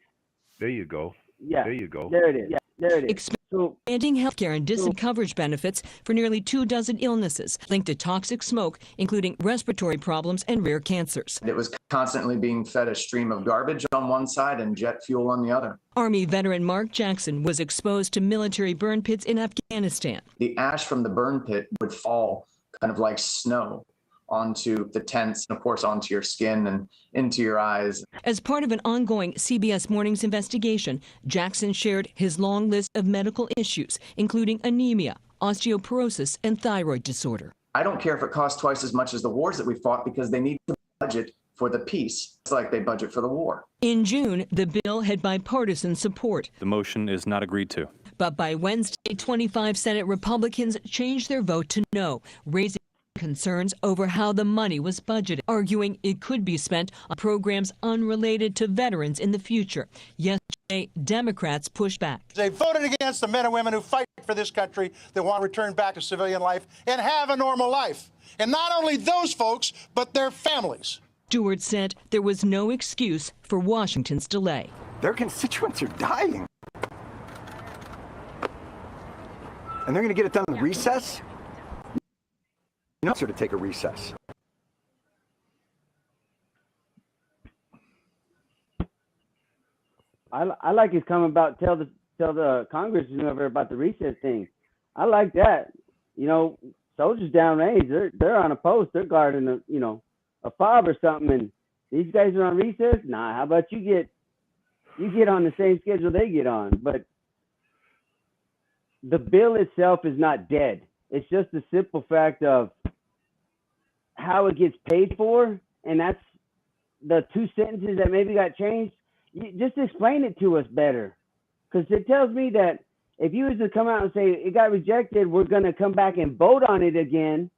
There you go. Yeah. There you go. There it is. Yeah. There it is. Expanding healthcare and distant coverage benefits for nearly 24 illnesses linked to toxic smoke, including respiratory problems and rare cancers. It was constantly being fed a stream of garbage on one side and jet fuel on the other. Army veteran Mark Jackson was exposed to military burn pits in Afghanistan. The ash from the burn pit would fall kind of like snow onto the tents and, of course, onto your skin and into your eyes. As part of an ongoing CBS Mornings investigation, Jackson shared his long list of medical issues, including anemia, osteoporosis, and thyroid disorder. I don't care if it costs twice as much as the wars that we fought, because they need to budget for the peace. It's like they budget for the war. In June, the bill had bipartisan support. The motion is not agreed to. But by Wednesday, 25 Senate Republicans changed their vote to no, raising concerns over how the money was budgeted, arguing it could be spent on programs unrelated to veterans in the future. Yesterday, Democrats pushed back. They voted against the men and women who fight for this country, that want to return back to civilian life and have a normal life. And not only those folks, but their families. Stewart said there was no excuse for Washington's delay. Their constituents are dying. And they're going to get it done in recess? You know, sort of take a recess. I like his comment about tell the Congress and whoever about the recess thing. I like that. You know, soldiers downrange, they're on a post, they're guarding a fob or something, and these guys are on recess. Nah, how about you get on the same schedule they get on? But the bill itself is not dead. It's just the simple fact of how it gets paid for, and that's the two sentences that maybe got changed. You just explain it to us better, because it tells me that if you was to come out and say it got rejected, we're going to come back and vote on it again,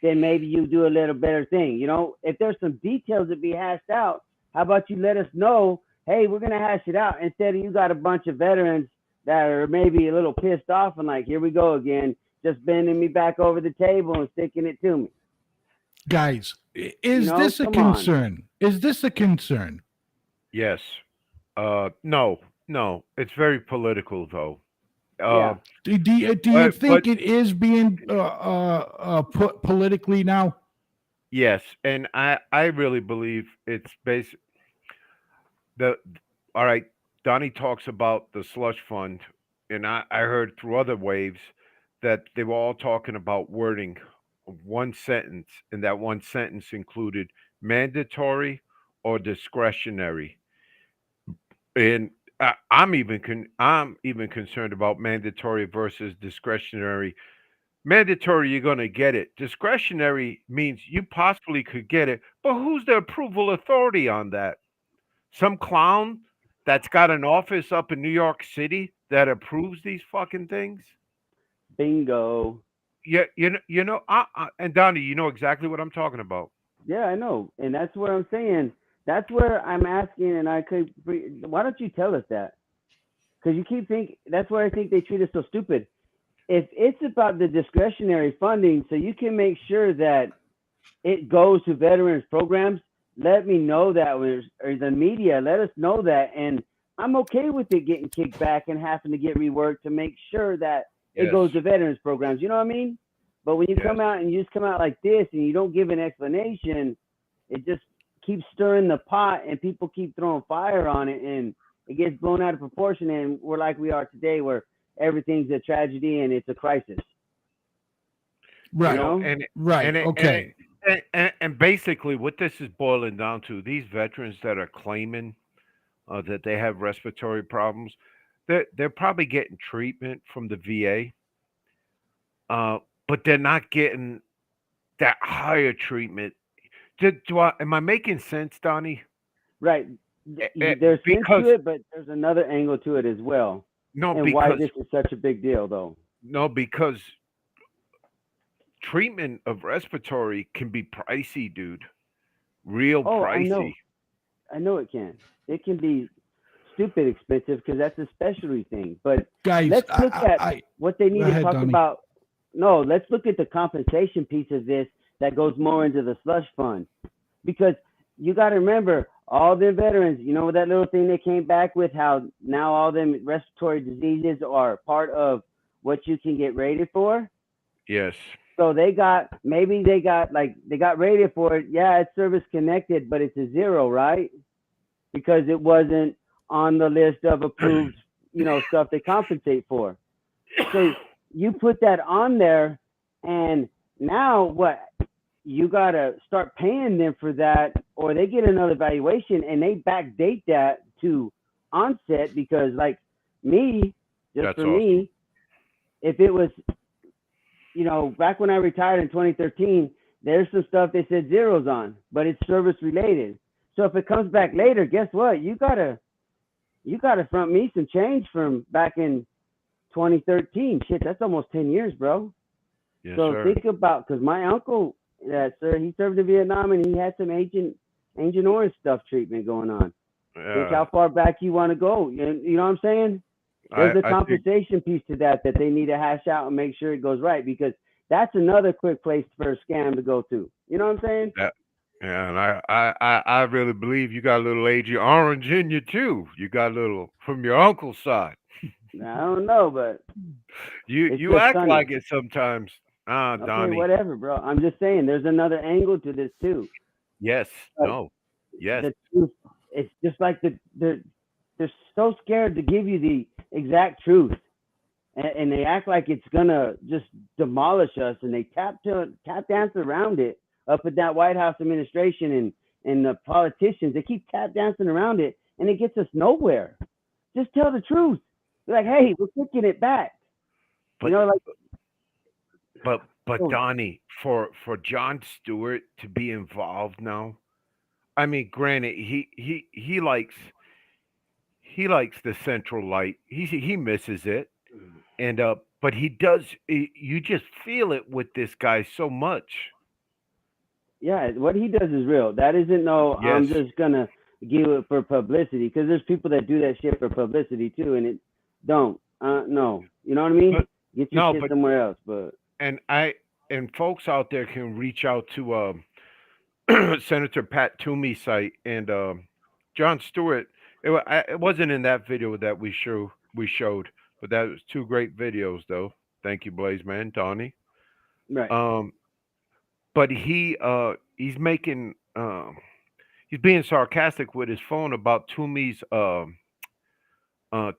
then maybe you do a little better thing. You know, if there's some details that be hashed out, how about you let us know, hey, we're going to hash it out, instead of you got a bunch of veterans that are maybe a little pissed off and like, here we go again, just bending me back over the table and sticking it to me. Guys, is this a concern? Is this a concern? Yes. No. It's very political, though. Do you think it is being put politically now? Yes, and I really believe it's based. All right, Donnie talks about the slush fund, and I heard through other waves that they were all talking about wording of one sentence, and that one sentence included mandatory or discretionary. And I'm even concerned about mandatory versus discretionary. Mandatory, you're going to get it. Discretionary means you possibly could get it, but who's the approval authority on that? Some clown that's got an office up in New York City that approves these fucking things? Bingo. Yeah, and Donnie, you know exactly what I'm talking about. Yeah, I know, and that's what I'm saying. That's where I'm asking, and why don't you tell us that? Because you keep thinking, that's where I think they treat us so stupid. If it's about the discretionary funding, so you can make sure that it goes to veterans programs, let me know that, or the media, let us know that, and I'm okay with it getting kicked back and having to get reworked to make sure that it goes to veterans programs. You know what I mean? But when you come out and you just come out like this and you don't give an explanation, it just keeps stirring the pot and people keep throwing fire on it and it gets blown out of proportion, and we're like we are today where everything's a tragedy and it's a crisis. Right. You know? Okay. And basically what this is boiling down to, these veterans that are claiming that they have respiratory problems, they're probably getting treatment from the VA, but they're not getting that higher treatment. Am I making sense, Donnie? Right. There's sense to it, but there's another angle to it as well. No, and because why this is such a big deal, though. No, because treatment of respiratory can be pricey, dude. Real pricey. I know it can. It can be stupid expensive because that's a specialty thing. But guys, let's look at what they need to talk about. No, let's look at the compensation piece of this that goes more into the slush fund, because you got to remember all the veterans. You know that little thing they came back with, how now all them respiratory diseases are part of what you can get rated for. Yes. So they got rated for it. Yeah, it's service connected, but it's a 0, right? Because it wasn't on the list of approved, stuff they compensate for. So you put that on there, and now what? You got to start paying them for that, or they get another valuation and they backdate that to onset, because like me, me, if it was, back when I retired in 2013, there's some stuff they said 0s on, but it's service related. So if it comes back later, guess what? You gotta front me some change from back in 2013. Shit, that's almost 10 years, bro. Yes, So sir. think about, because my uncle, sir, he served in Vietnam and he had some Agent Orange stuff treatment going on. Think how far back you want to go. You know what I'm saying? There's a compensation piece to that they need to hash out and make sure it goes right, because that's another quick place for a scam to go to. You know what I'm saying? Yeah, and I really believe you got a little Agent Orange in you too. You got a little from your uncle's side. I don't know, but you act like it sometimes. Okay, Donnie. whatever, bro. I'm just saying there's another angle to this too. Yes. No. Yes. The truth, it's just like they're so scared to give you the exact truth, and they act like it's gonna just demolish us, and they tap dance around it up at that White House administration and the politicians. They keep tap dancing around it, and it gets us nowhere. Just tell the truth. They're like, hey, we're kicking it back. But, but Donnie, for Jon Stewart to be involved now, I mean, granted, he likes the central light. He misses it, and but he does. You just feel it with this guy so much. Yeah, what he does is real. That isn't no. Yes. I'm just gonna give it for publicity, because there's people that do that shit for publicity too, and it don't. No, you know what I mean? Get your shit somewhere else. But and folks out there can reach out to Senator Pat Toomey's site, and Jon Stewart. It wasn't in that video that we showed, but that was two great videos though. Thank you, Blaze Man, Donnie. Right. But he's making he's being sarcastic with his phone about Toomey's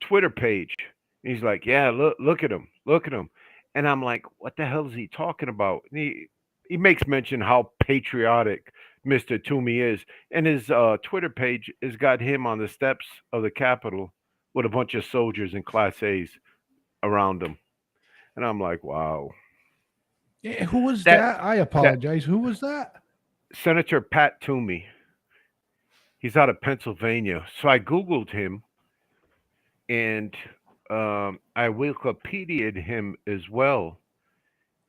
Twitter page. And he's like, yeah, look at him, and I'm like, what the hell is he talking about? And he makes mention how patriotic Mr. Toomey is, and his Twitter page has got him on the steps of the Capitol with a bunch of soldiers and Class A's around him, and I'm like, wow. Yeah, who was that? I apologize. Who was that? Senator Pat Toomey. He's out of Pennsylvania. So I Googled him, and I Wikipedia'd him as well.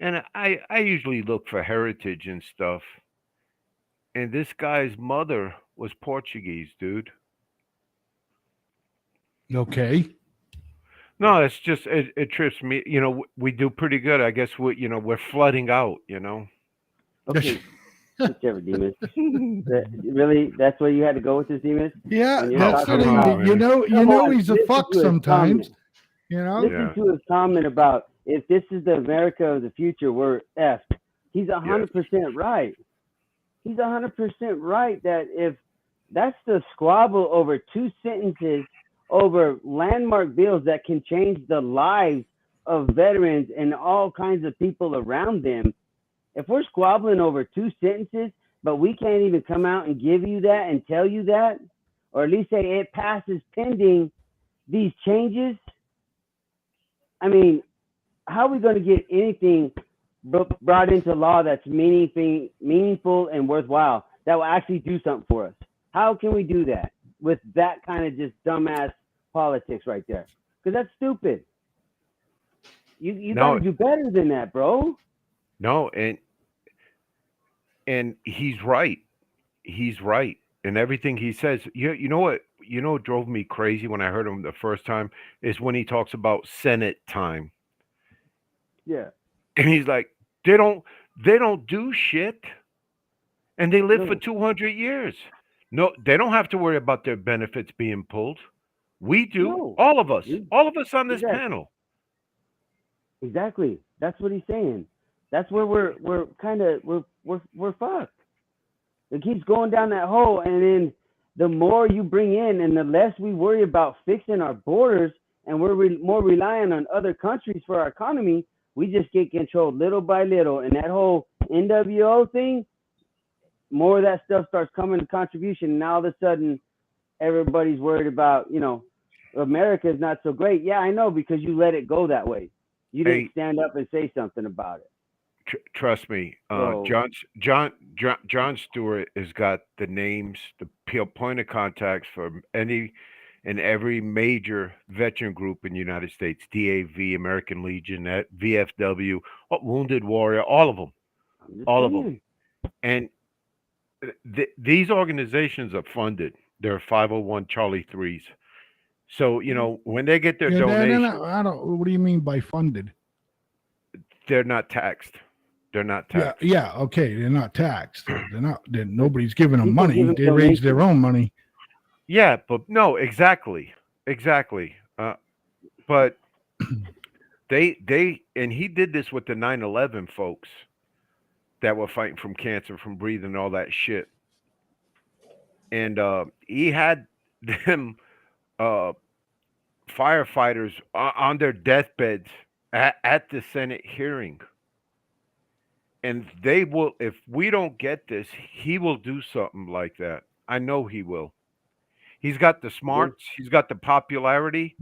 And I usually look for heritage and stuff. And this guy's mother was Portuguese, dude. Okay. No, it's just it trips me. You know, we do pretty good. I guess we're flooding out. You know. Okay. Whichever, Demas. Really, that's where you had to go with this, Demas? Yeah, that's what you know. He's a fuck sometimes. You know. Listen to his comment about if this is the America of the future, we're effed. He's 100% right. He's 100% right that if that's the squabble over two sentences over landmark bills that can change the lives of veterans and all kinds of people around them. If we're squabbling over two sentences, but we can't even come out and give you that and tell you that, or at least say it passes pending these changes, I mean, how are we going to get anything brought into law that's meaningful and worthwhile that will actually do something for us? How can we do that with that kind of just dumbass politics right there? Because that's stupid. You gotta do better than that, bro. No, and he's right. He's right. And everything he says, you know what drove me crazy when I heard him the first time is when he talks about Senate time. Yeah. And he's like, they don't do shit. And they live for 200 years. No, they don't have to worry about their benefits being pulled. We do. No. All of us on this panel. Exactly. That's what he's saying. That's where we're fucked. It keeps going down that hole, and then the more you bring in and the less we worry about fixing our borders, and we're more reliant on other countries for our economy, we just get controlled little by little. And that whole NWO thing, more of that stuff starts coming to contribution. And now all of a sudden, everybody's worried about, America is not so great. Yeah, I know, because you let it go that way. You didn't stand up and say something about it. Trust me, Jon Stewart has got the names, the point of contacts for any and every major veteran group in the United States, DAV, American Legion, VFW, Wounded Warrior, all of them. All of them. And these organizations are funded. They're 501 Charlie 3s. So, you know, when they get their donations, I don't. What do you mean by funded? they're not taxed. They're not taxed. Yeah, okay. They're not taxed. They're not. Nobody's giving them money. They raise their own money. Yeah, but no, exactly. But they and he did this with the 9/11 folks that were fighting from cancer, from breathing, all that shit. And he had them firefighters on their deathbeds at the Senate hearing. And they will, if we don't get this, he will do something like that. I know he will. He's got the smarts, he's got the popularity,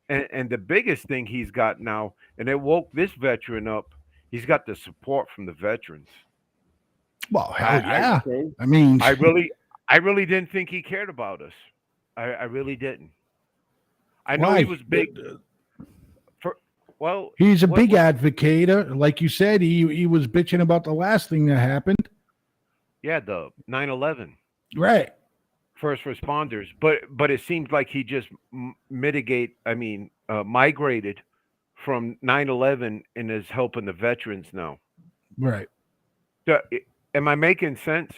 and the biggest thing he's got now, and it woke this veteran up, he's got the support from the veterans. Well, hell yeah. I mean, I really didn't think he cared about us. I really didn't. I know he was big. Well, he's a big advocate. Like you said, he was bitching about the last thing that happened. Yeah, the 9/11. Right. First responders, but it seems like he just migrated from 9/11 and is helping the veterans now. Right. Am I making sense?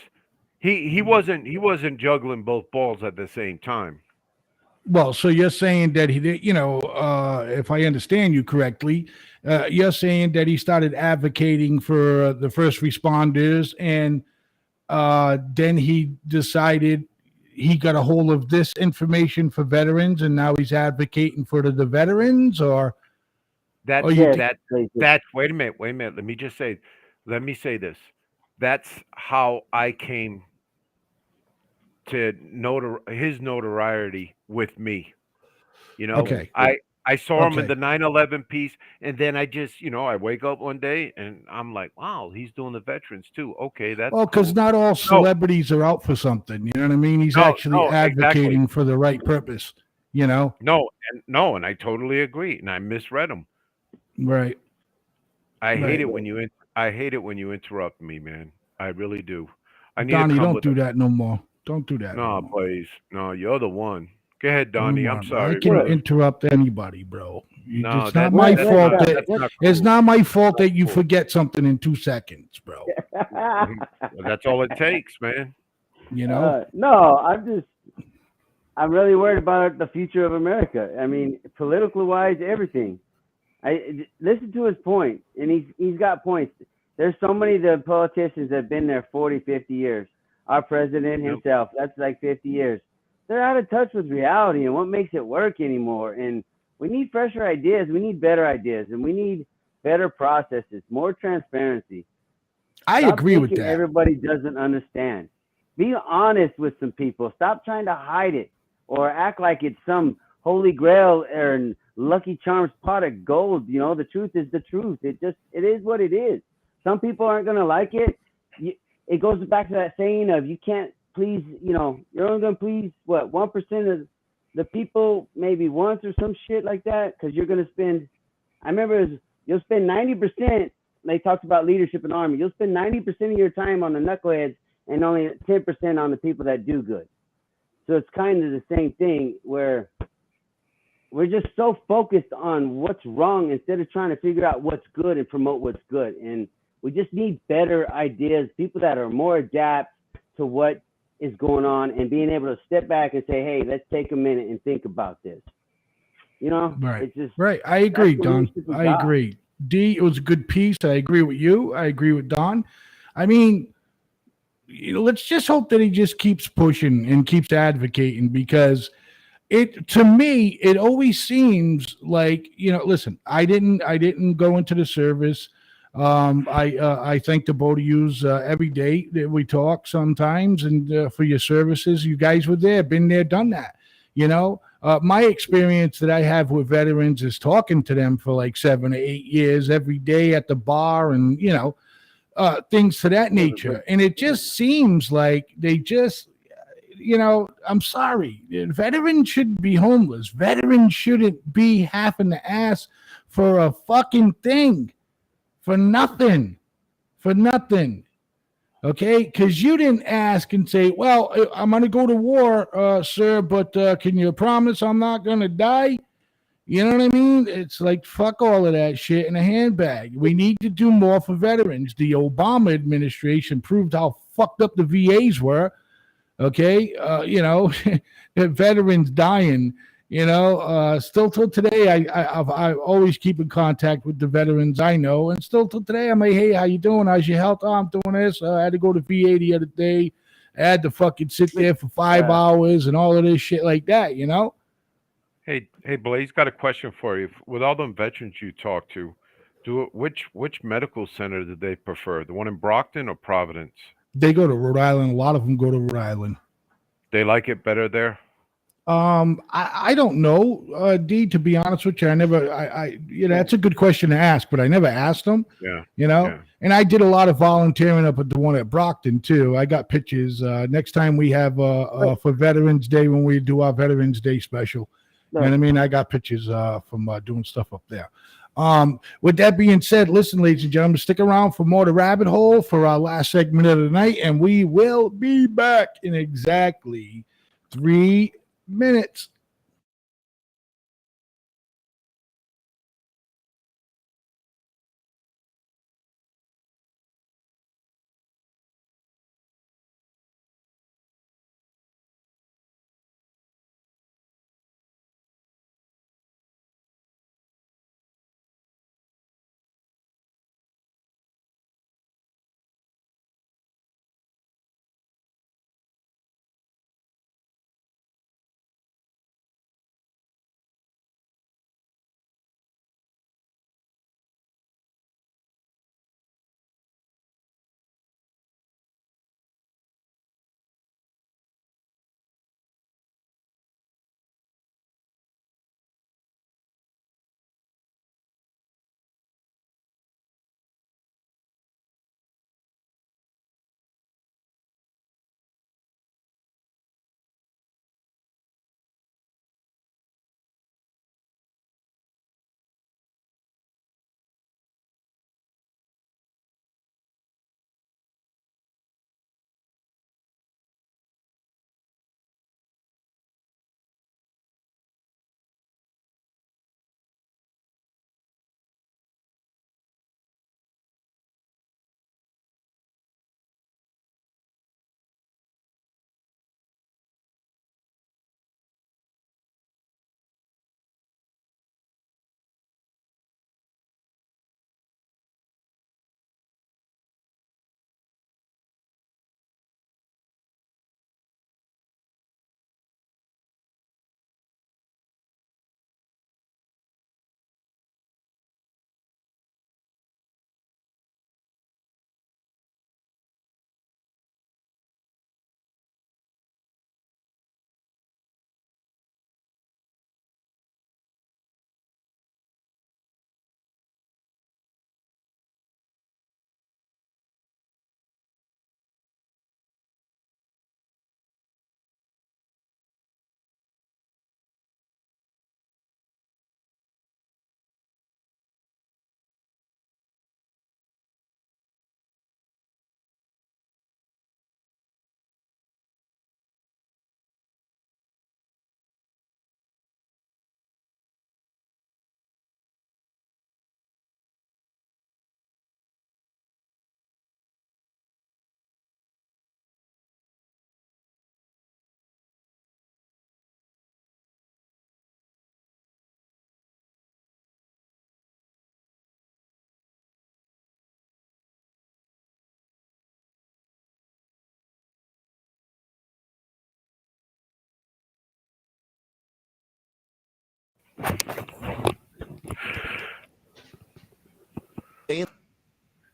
He wasn't juggling both balls at the same time. Well, so you're saying that he did, if I understand you correctly, you're saying that he started advocating for the first responders, and then he decided he got a hold of this information for veterans, and now he's advocating for the veterans, or that's wait a minute. Let me say this. That's how I came to his notoriety with me. Okay. I saw him in the 9/11 piece, and then I just, I wake up one day and I'm like, wow, he's doing the veterans too. Okay, that's because not all celebrities are out for something. You know what I mean? He's actually advocating for the right purpose. No, and I totally agree, and I misread him. Right. I hate it when you interrupt me, man. I really do. Donnie, don't do that no more. Don't do that. No, please. No, you're the one. Go ahead, Donnie. I'm sorry. I can interrupt anybody, bro. It's not my fault. It's not my fault that you forget something in 2 seconds, bro. That's all it takes, man. No, I'm really worried about the future of America. I mean, politically wise, everything. I listen to his point, and he's got points. There's so many of the politicians that have been there 40, 50 years. Our president himself, that's like 50 years. They're out of touch with reality and what makes it work anymore. And we need fresher ideas. We need better ideas, and we need better processes, more transparency. I agree with that. Everybody doesn't understand. Be honest with some people. Stop trying to hide it or act like it's some holy grail or Lucky Charms pot of gold. The truth is the truth. It is what it is. Some people aren't going to like it. It goes back to that saying of you can't please, you're only going to please, 1% of the people maybe once or some shit like that, because you're going to spend, I remember you'll spend 90%, they talked about leadership in the Army, you'll spend 90% of your time on the knuckleheads and only 10% on the people that do good. So it's kind of the same thing where we're just so focused on what's wrong instead of trying to figure out what's good and promote what's good. And we just need better ideas, people that are more adapt to what is going on and being able to step back and say, hey, let's take a minute and think about this. Right. It's just, right. I agree, Don. I agree. D, it was a good piece. I agree with you. I agree with Don. I mean, let's just hope that he just keeps pushing and keeps advocating, because to me, it always seems like, listen, I didn't go into the service. I thank the both of yous every day that we talk sometimes, and for your services. You guys were there, been there, done that. My experience that I have with veterans is talking to them for like 7 or 8 years every day at the bar, and things to that nature. And it just seems like they just, you know, I'm sorry. Veterans shouldn't be homeless. Veterans shouldn't be having to ask for a fucking thing for nothing. For nothing. Okay? Because you didn't ask and say, well, I'm going to go to war, sir, but can you promise I'm not going to die? You know what I mean? It's like, fuck all of that shit in a handbag. We need to do more for veterans. The Obama administration proved how fucked up the VAs were. Okay? You know, veterans dying, you know, still till today, I always keep in contact with the veterans I know. And still till today, I'm like, hey, how you doing? How's your health? Oh, I'm doing this. I had to go to VA the other day. I had to fucking sit there for 5 hours and all of this shit like that, you know? Hey, Blaze, got a question for you. With all them veterans you talk to, which medical center did they prefer? The one in Brockton or Providence? They go to Rhode Island. A lot of them go to Rhode Island. They like it better there? I don't know, D, to be honest with you. You know, that's a good question to ask, but I never asked them. Yeah. You know, yeah. And I did a lot of volunteering up at the one at Brockton too. I got pictures. Next time we have for Veterans Day, when we do our Veterans Day special. You know what I mean? I got pictures from doing stuff up there. With that being said, listen, ladies and gentlemen, stick around for more The Rabbit Hole for our last segment of the night, and we will be back in exactly 3 minutes.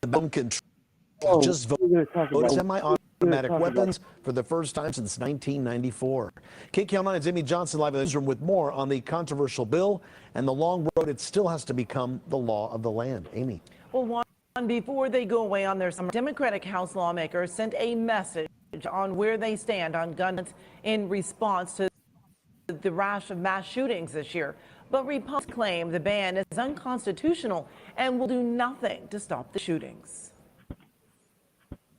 The bomb control just voted semi-automatic weapons for the first time since 1994. KQL9's Amy Johnson live in the newsroom with more on the controversial bill and the long road it still has to become the law of the land. Amy. Well, before they go away on their summer, Democratic House lawmakers sent a message on where they stand on guns in response to the rash of mass shootings this year. But Republicans claim the ban is unconstitutional and will do nothing to stop the shootings.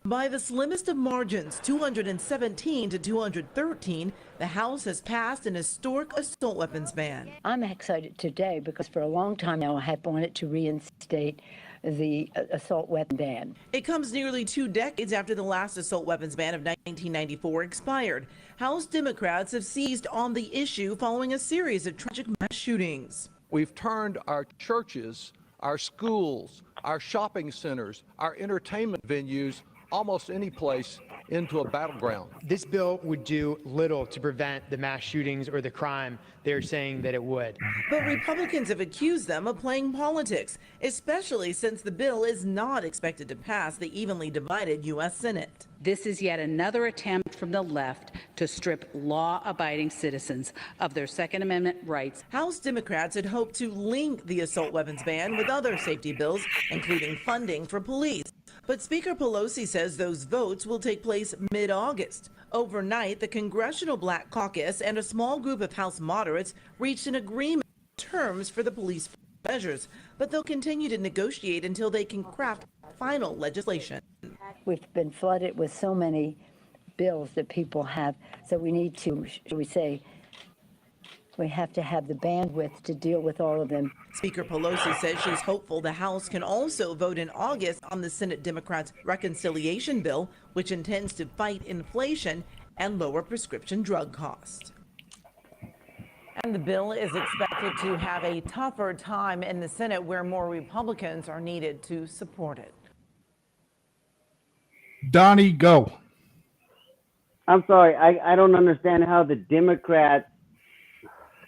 By the slimmest of margins, 217 to 213, the House has passed an historic assault weapons ban. I'm excited today because for a long time now I have wanted to reinstate the assault weapon ban. It comes nearly 2 decades after the last assault weapons ban of 1994 expired. House Democrats have seized on the issue following a series of tragic mass shootings. We've turned our churches, our schools, our shopping centers, our entertainment venues, almost any place, into a battleground. This bill would do little to prevent the mass shootings or the crime they're saying that it would. But Republicans have accused them of playing politics, especially since the bill is not expected to pass the evenly divided U.S. Senate. This is yet another attempt from the left to strip law-abiding citizens of their Second Amendment rights. House Democrats had hoped to link the assault weapons ban with other safety bills, including funding for police. But Speaker Pelosi says those votes will take place mid-August. Overnight, the Congressional Black Caucus and a small group of House moderates reached an agreement on terms for the police measures, but they'll continue to negotiate until they can craft final legislation. We've been flooded with so many bills that people have, so we need to, should we say, we have to have the bandwidth to deal with all of them. Speaker Pelosi says she's hopeful the House can also vote in August on the Senate Democrats' reconciliation bill, which intends to fight inflation and lower prescription drug costs. And the bill is expected to have a tougher time in the Senate, where more Republicans are needed to support it. Donnie, go. I'm sorry, I don't understand how the Democrats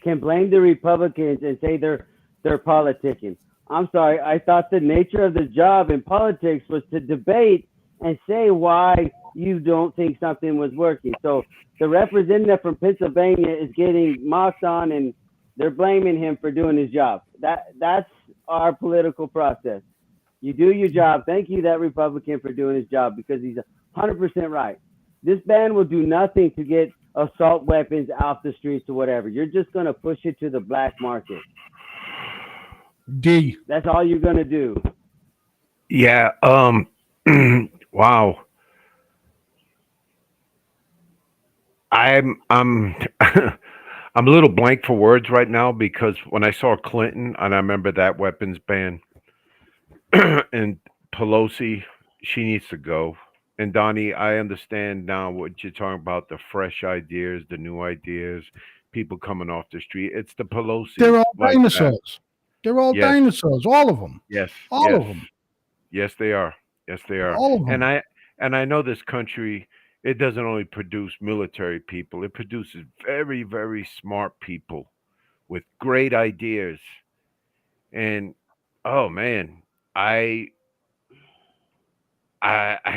can blame the Republicans and say they're politicking. I'm sorry, I thought the nature of the job in politics was to debate and say why you don't think something was working. So the representative from Pennsylvania is getting mocked on and they're blaming him for doing his job. That's our political process. You do your job. Thank you, that Republican, for doing his job, because he's 100% right. This ban will do nothing to get assault weapons off the streets or whatever. You're just going to push it to the black market. D. That's all you're going to do. Yeah. Wow. I'm I'm a little blank for words right now, because when I saw Clinton, and I remember that weapons ban, and Pelosi, she needs to go. And Donnie, I understand now what you're talking about, the fresh ideas, the new ideas, people coming off the street. It's the Pelosi. They're all like dinosaurs. that. They're all Yes. dinosaurs, all of them. Yes. All yes. of them. Yes, they are. Yes, they are. All of them. And I know this country, it doesn't only produce military people, it produces very, very smart people with great ideas. And oh man, I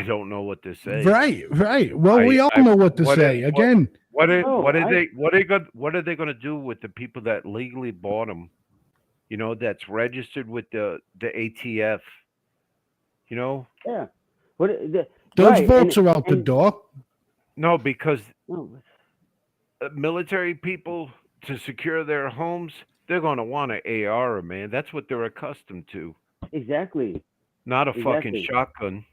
don't know what to say. Right. Well, we all know what to say. Again, What are they going to do with the people that legally bought them? You know, that's registered with the ATF. You know? Yeah. those votes are out the door. No, because military people, to secure their homes, they're going to want an AR, man. That's what they're accustomed to. Exactly. Not a fucking Exactly. shotgun.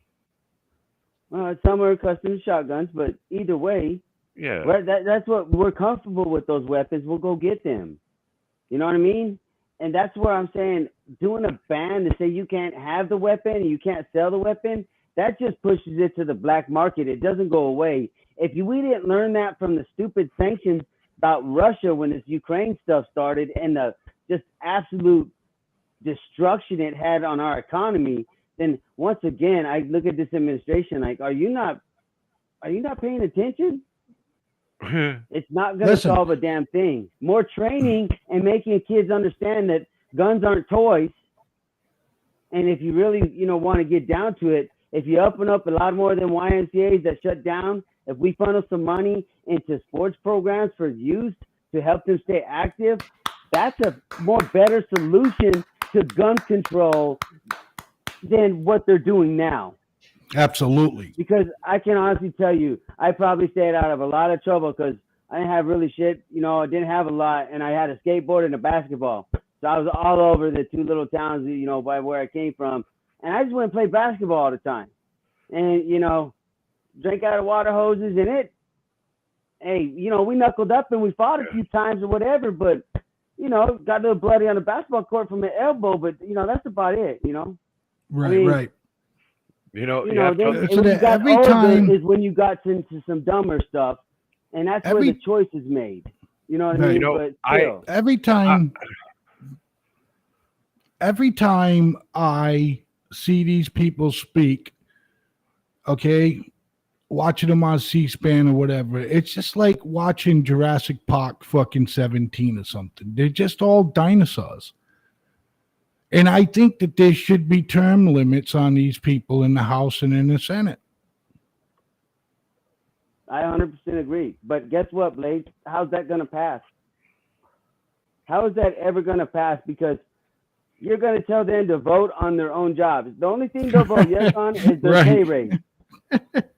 Some are accustomed to shotguns, but either way, Yeah. that's what we're comfortable with. Those weapons, we'll go get them. You know what I mean? And that's where I'm saying, doing a ban to say you can't have the weapon and you can't sell the weapon, that just pushes it to the black market. It doesn't go away. We didn't learn that from the stupid sanctions about Russia when this Ukraine stuff started, and the just absolute destruction it had on our economy, then once again, I look at this administration like, are you not paying attention? It's not going to Listen. solve a damn thing. More training and making kids understand that guns aren't toys. And if you really, want to get down to it, if you open up a lot more than YMCA's that shut down, if we funnel some money into sports programs for youth to help them stay active, that's a more better solution to gun control than what they're doing now. Absolutely. Because I can honestly tell you, I probably stayed out of a lot of trouble because I didn't have really shit. You know, I didn't have a lot, and I had a skateboard and a basketball. So I was all over the two little towns, you know, by where I came from. And I just went and played basketball all the time. And, you know, drank out of water hoses and it, hey, you know, we knuckled up and we fought a few times or whatever, but, you know, got a little bloody on the basketball court from an elbow, but, you know, that's about it, you know? Right, I mean, right. You know, then So when you that got every older time- is when you got into some dumber stuff, and that's where Every- the choice is made. You know what I Right. mean? You know, But still, every time I see these people speak, okay, watching them on C-SPAN or whatever, it's just like watching Jurassic Park fucking 17 or something. They're just all dinosaurs. And I think that there should be term limits on these people in the House and in the Senate. I 100% agree. But guess what, Blaze? How's that going to pass? How is that ever going to pass? Because you're going to tell them to vote on their own jobs. The only thing they'll vote yes on is their Right. pay raise.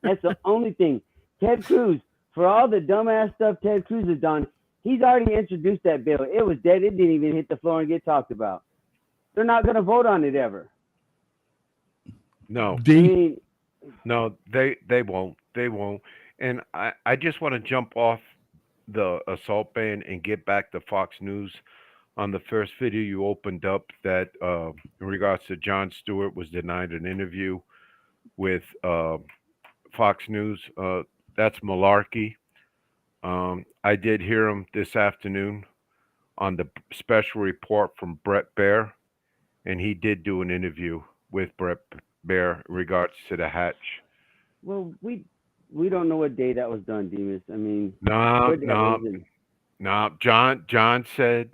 That's the only thing. Ted Cruz, for all the dumbass stuff Ted Cruz has done, he's already introduced that bill. It was dead. It didn't even hit the floor and get talked about. They're not going to vote on it ever. No. I mean, No, they won't. They won't. And I just want to jump off the assault ban and get back to Fox News on the first video you opened up that in regards to Jon Stewart was denied an interview with Fox News. That's malarkey. I did hear him this afternoon on the special report from Brett Baer, and he did do an interview with Brett Baer in regards to the hatch. well, we don't know what day that was done, Demas. I mean, No. what day was it? John said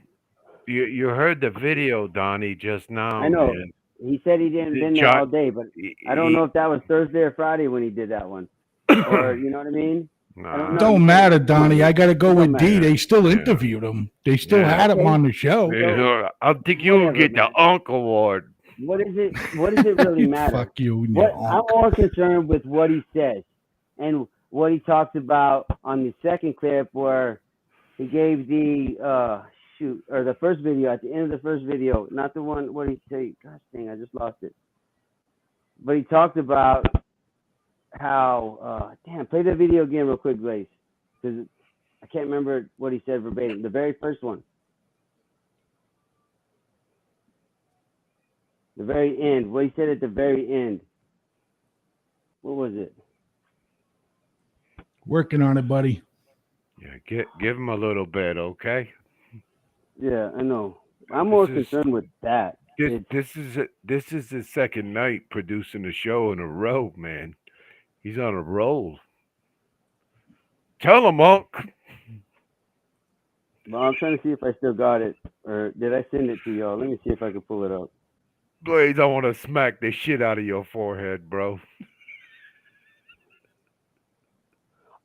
you heard the video, Donnie, just now. I know. Man. He said he didn't been there John- all day, but I don't know if that was Thursday or Friday when he did that one. Or you know what I mean? I don't know. Don't matter, Donnie. I got to go with D. matter. They still interviewed him. They still had him on the show. Yeah, I think you'll get the Uncle Award. What is it? What does it really matter? Fuck you. And What, your I'm more concerned with what he says and what he talks about on the second clip where he gave the or the first video at the end of the first video, not the one what he say. Gosh dang, I just lost it. But he talked about how play the video again real quick, Blaze, because I can't remember what he said verbatim. The very first one. The very end. What he said at the very end. What was it? Working on it, buddy. Yeah, give him a little bit, okay? Yeah, I know. I'm more This is- concerned with that. This is his second night producing a show in a row, man. He's on a roll. Tell him, Unc. Well, I'm trying to see if I still got it, or did I send it to y'all? Let me see if I can pull it up. Blaze, I want to smack the shit out of your forehead, bro.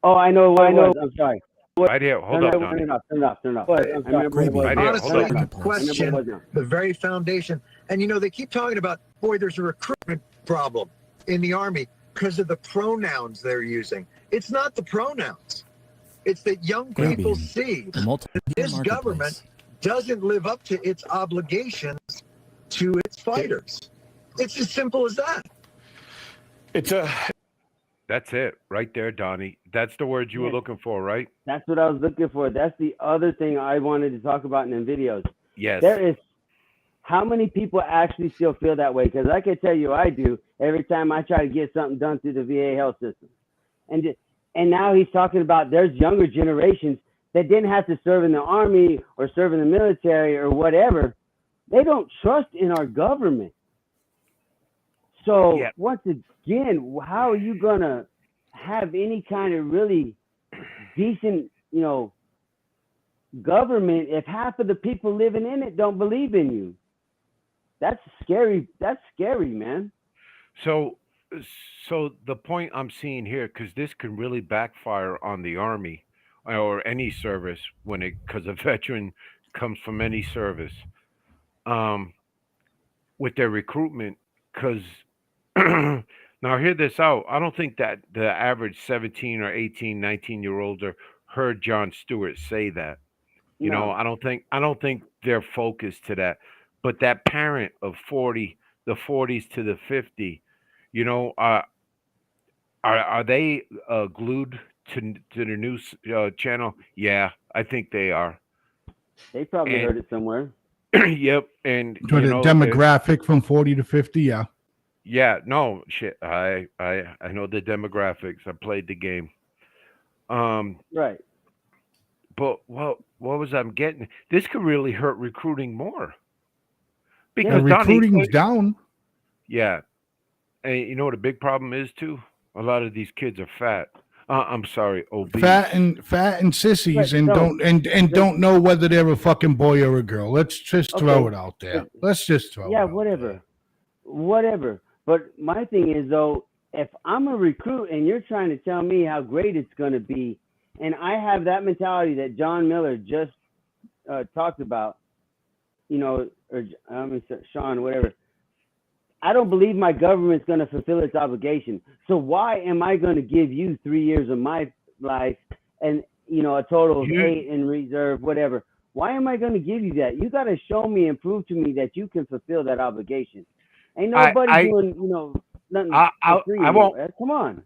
Oh, I know. I know. I'm sorry. Right here. Hold up, Turn Donnie. it off. Turn it off. Turn it off. What? I remember what it was. Right here. Honestly, Hold the up. question, the very foundation. And you know, they keep talking about, boy, there's a recruitment problem in the Army because of the pronouns they're using. It's not the pronouns. It's that young people see that this government doesn't live up to its obligations to its fighters. It's as simple as that. That's it, right there, Donnie. That's the word you were looking for, right? That's what I was looking for. That's the other thing I wanted to talk about in the videos. Yes. There is how many people actually still feel that way? Because I can tell you, I do every time I try to get something done through the VA health system. And now he's talking about there's younger generations that didn't have to serve in the Army or serve in the military or whatever. They don't trust in our government. So once again, how are you gonna have any kind of really decent, government if half of the people living in it don't believe in you? That's scary. That's scary, man. So the point I'm seeing here, because this can really backfire on the Army or any service because a veteran comes from any service, with their recruitment, because Now hear this out. I don't think that the average 17 or 18, 19-year-olds heard Jon Stewart say that. You know, No. I don't think they're focused to that. But that parent of 40, the 40s to the 50, you know, are they glued to the news channel? Yeah, I think they are. They probably And heard it somewhere. yep, and To you the know, demographic from 40 to 50, yeah. yeah, no shit. I know the demographics. I played the game. Right. But what was I'm getting? This could really hurt recruiting more The because Donnie, recruiting's down. yeah, and you know what a big problem is too? A lot of these kids are fat. I'm sorry, obese. Fat and sissies Right, and no. don't know whether they're a fucking boy or a girl. Let's just throw it out there. Let's just throw it Yeah, out. whatever. But my thing is though, if I'm a recruit and you're trying to tell me how great it's going to be, and I have that mentality that John Miller just talked about, you know, or Sean, whatever. I don't believe my government's going to fulfill its obligation. So why am I going to give you 3 years of my life and, you know, a total of 8 in reserve, whatever? Why am I going to give you that? You got to show me and prove to me that you can fulfill that obligation. Ain't nobody doing, you know, nothing for free. I won't. Come on.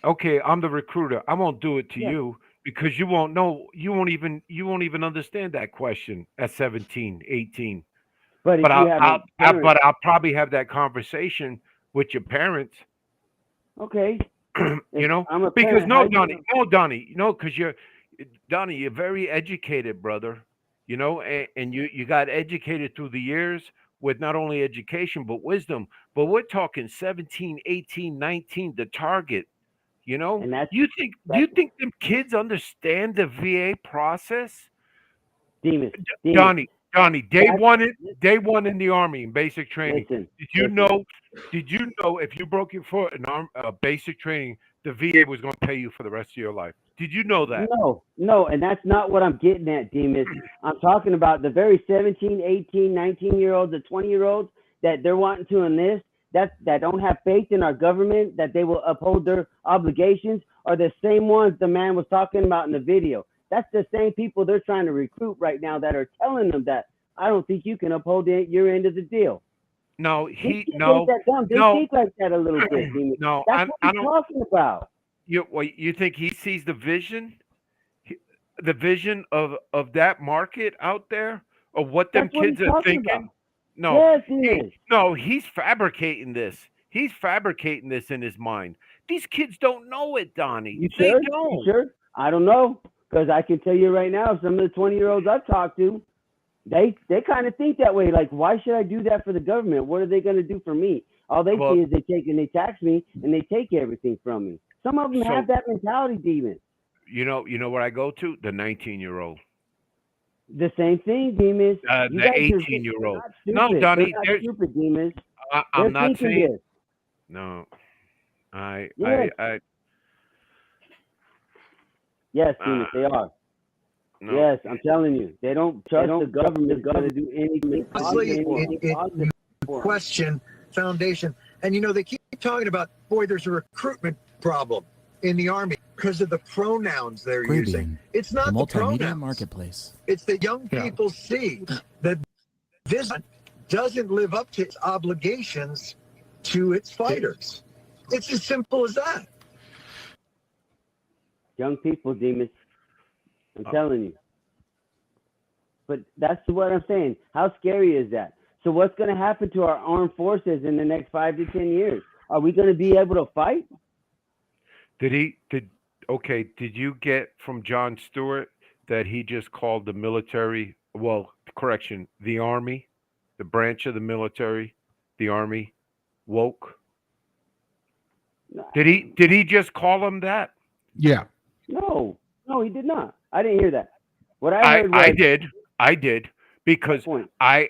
Okay, I'm the recruiter. I won't do it to Yeah. you because you won't know. You won't even understand that question at 17, 18. But if But you have I'll probably have that conversation with your parents. okay. You know, I'm a because parent, Donnie, because you're very educated, brother. You know, and you got educated through the years with not only education but wisdom. But we're talking 17, 18, 19, the target. You know, And you think them kids understand the VA process? Demas, Donnie, day one in the Army in basic training. Listen, Did you know if you broke your foot in basic training, the VA was going to pay you for the rest of your life? Did you know that? No, and that's not what I'm getting at, Demas. I'm talking about the very 17, 18, 19-year-olds, the 20-year-olds that they're wanting to enlist, that don't have faith in our government, that they will uphold their obligations, are the same ones the man was talking about in the video. That's the same people they're trying to recruit right now that are telling them that I don't think you can uphold your end of the deal. No, They think like that a little bit, Demas. No, That's what I'm talking about. You think he sees the vision? The vision of that market out there, of what them That's what kids he's are talking thinking? about. No, Yes, he is. no, he's fabricating this. He's fabricating this in his mind. These kids don't know it, Donnie. You They sure? don't. You sure? I don't know, because I can tell you right now, some of the 20-year-olds I've talked to, they kind of think that way. Like, why should I do that for the government? What are they going to do for me? All they see is they tax me and they take everything from me. Some of them have that mentality, Demon. You know where I go to? The 19-year-old. The same thing, Demas. The 18-year-old. No, Donnie, they're not stupid, Demas. I'm not thinking saying. this. No, Yes. Ah. Yes, Demas, they are. No. Yes, I'm telling you, they don't trust the government going to do anything. Honestly, it question foundation. And, you know, they keep talking about, boy, there's a recruitment problem in the Army because of the pronouns they're using. It's not the multimedia pronouns. marketplace. It's that young people see that this doesn't live up to its obligations to its fighters. It's as simple as that. Young people, Demas. I'm telling you. But that's what I'm saying. How scary is that? So what's going to happen to our armed forces in the next 5 to 10 years? Are we going to be able to fight? Did you get from Jon Stewart that he just called the military, the Army, the branch of the military, the Army, woke? Did he just call them that? Yeah. No, he did not. I didn't hear that. What I heard was... I did because I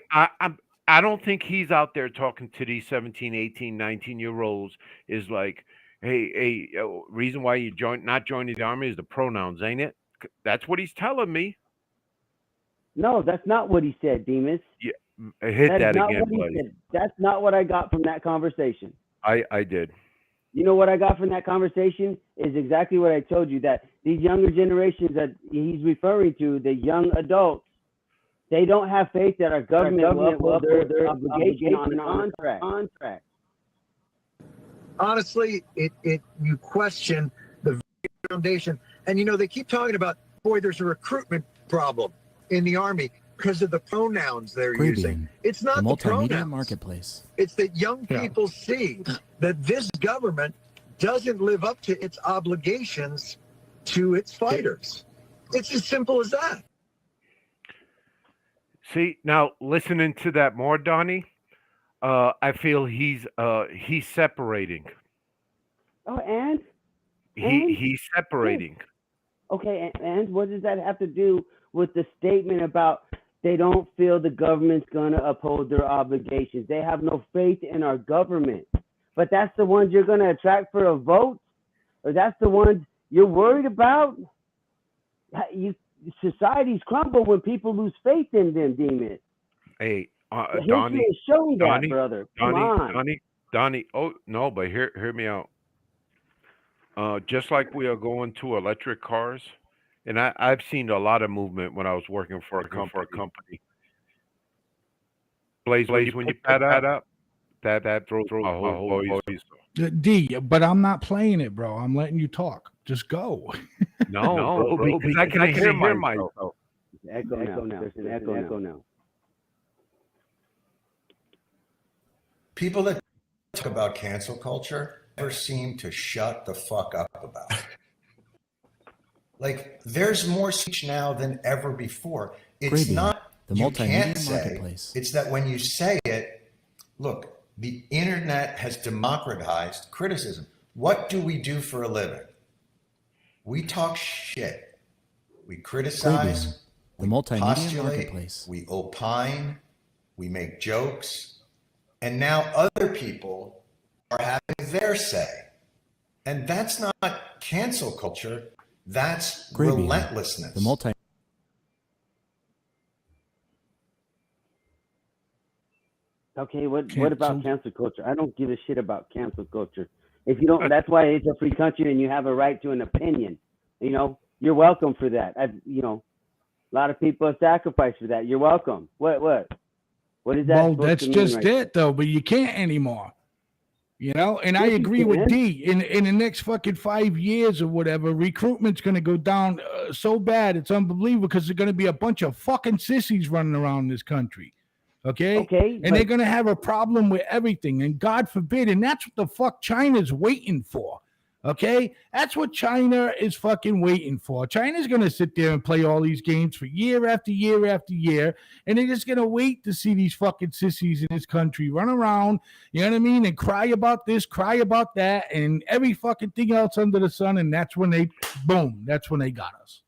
don't think he's out there talking to these 17, 18, 19-year-olds is like, hey, reason why you not joining the Army is the pronouns, ain't it? That's what he's telling me. No, that's not what he said, Demas. Yeah, hit that again, buddy. That's not what I got from that conversation. I did. You know what I got from that conversation is exactly what I told you, that these younger generations that he's referring to, the young adults, they don't have faith that our government will uphold their obligation on contract. Honestly, you question the very foundation. And you know, they keep talking about, boy, there's a recruitment problem in the Army because of the pronouns they're using. It's not the multimedia pronouns. marketplace. It's that young people see that this government doesn't live up to its obligations to its fighters. It's as simple as that. See, now listening to that more, Donnie, I feel he's separating. Oh, and He's separating. Okay, and what does that have to do with the statement about they don't feel the government's going to uphold their obligations? They have no faith in our government. But that's the ones you're going to attract for a vote? Or that's the ones you're worried about? Societies crumble when people lose faith in them, demons. Hey, History Donnie, is showing that, Donnie, brother. Come on. Donnie. Oh no, but hear me out. Just like we are going to electric cars, and I've seen a lot of movement when I was working for a company. Blaze, when you pad up, that throws my whole voice. D, but I'm not playing it, bro. I'm letting you talk. Just go. No, bro, because I can hear myself. Echo now. There's an echo now. People that talk about cancel culture never seem to shut the fuck up about it. Like, there's more speech now than ever before. It's Gravy, not the you multimedia can't say. marketplace. It's that when you say it, look, the internet has democratized criticism. What do we do for a living? We talk shit. We criticize. The multimedia postulate, marketplace. we opine, we make jokes, and now other people are having their say. And that's not cancel culture, that's relentlessness. The multi Okay, what about cancel culture? I don't give a shit about cancel culture. If you don't, that's why it's a free country and you have a right to an opinion. You know, you're welcome for that. A lot of people have sacrificed for that. You're welcome. What is that? Well, that's just it, though. But you can't anymore. You know, and I agree with D. In the next fucking 5 years or whatever, recruitment's going to go down so bad it's unbelievable because there's going to be a bunch of fucking sissies running around this country. Okay. And they're going to have a problem with everything. And God forbid. And that's what the fuck China's waiting for. Okay. That's what China is fucking waiting for. China's going to sit there and play all these games for year after year after year. And they're just going to wait to see these fucking sissies in this country run around, you know what I mean? And cry about this, cry about that, and every fucking thing else under the sun. And that's when that's when they got us.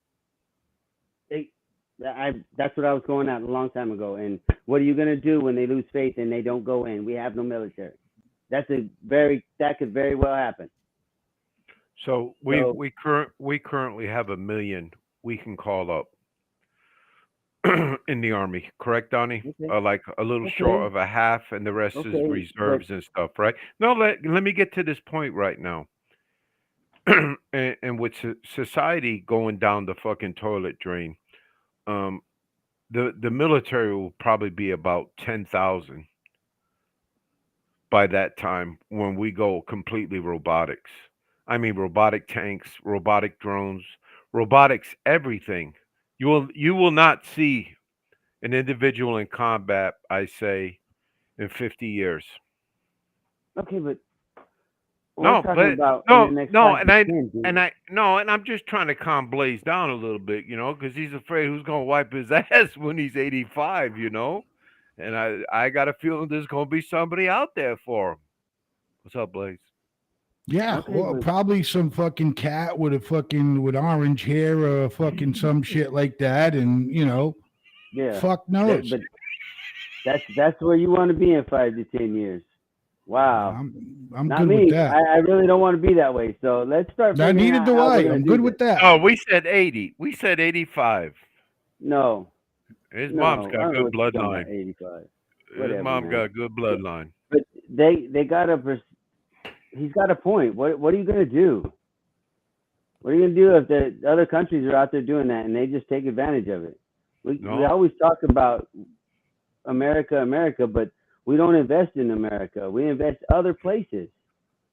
That's what I was going at a long time ago. And what are you going to do when they lose faith and they don't go in? We have no military. That could very well happen. So we currently have 1 million we can call up in the Army, correct, Donnie? Okay. Like a little short of a half, and the rest is reserves and stuff, right? No, let me get to this point right now. and with society going down the fucking toilet drain, the military will probably be about 10,000 by that time when we go completely robotics. I mean, robotic tanks, robotic drones, robotics, everything. You will not see an individual in combat, I say, in 50 years. Okay, but I'm just trying to calm Blaze down a little bit, you know, because he's afraid who's gonna wipe his ass when he's 85, you know. And I got a feeling there's gonna be somebody out there for him. What's up, Blaze? Yeah, well, probably some fucking cat with orange hair or fucking some shit like that, and you know, fuck knows. But that's where you want to be in 5 to 10 years. Wow, I'm not good me. with that. I really don't want to be that way. So let's start. Neither do I. I'm good with that. Oh, we said 80. We said 85. No, his mom's got good bloodline. 85. His mom got good bloodline. But they got he's got a point. What are you going to do? What are you going to do if the other countries are out there doing that and they just take advantage of it? We always talk about America, but we don't invest in America. We invest other places.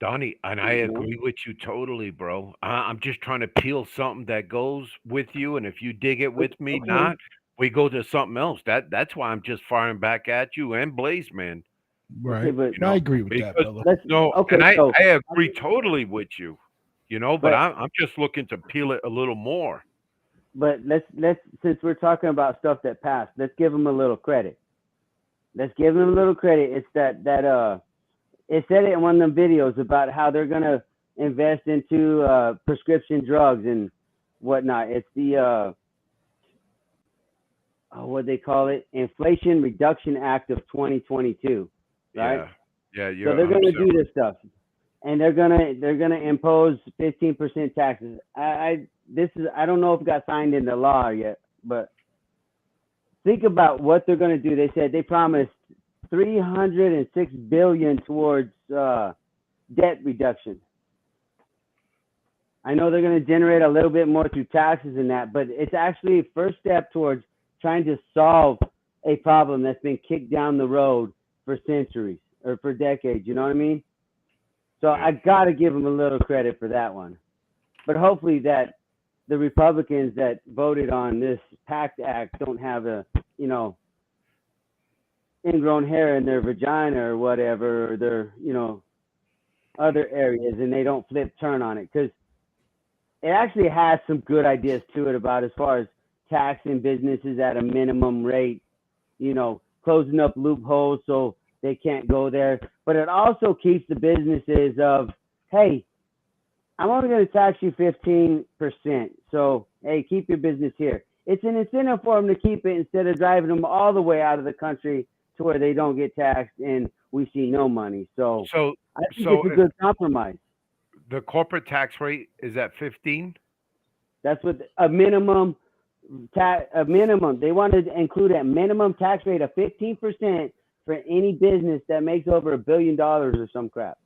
Donnie, and I agree with you totally, bro. I'm just trying to peel something that goes with you, and if you dig it with me, not, we go to something else. That's why I'm just firing back at you and Blaze, man. Right. Okay, but I agree with that, brother. I agree totally with you. But I'm just looking to peel it a little more. But let's since we're talking about stuff that passed, let's give them a little credit. Let's give them a little credit. It's that it said it in one of them videos about how they're gonna invest into prescription drugs and whatnot. It's the what they call it, Inflation Reduction Act of 2022, right? Yeah. So they're gonna do this stuff, and they're gonna impose 15% taxes. I don't know if it got signed into law yet, but think about what they're gonna do. They said they promised $306 billion towards debt reduction. I know they're going to generate a little bit more through taxes and that, but it's actually a first step towards trying to solve a problem that's been kicked down the road for centuries or for decades. You know what I mean? So I got to give them a little credit for that one. But hopefully that the Republicans that voted on this PACT Act don't have ingrown hair in their vagina or whatever, or their, other areas, and they don't turn on it, because it actually has some good ideas to it about as far as taxing businesses at a minimum rate, closing up loopholes so they can't go there. But it also keeps the businesses of, hey, I'm only going to tax you 15%. So, hey, keep your business here. It's an incentive for them to keep it instead of driving them all the way out of the country to where they don't get taxed and we see no money. So I think it's a good compromise. The corporate tax rate is at 15? That's what a minimum. They want to include a minimum tax rate of 15% for any business that makes over $1 billion or some crap.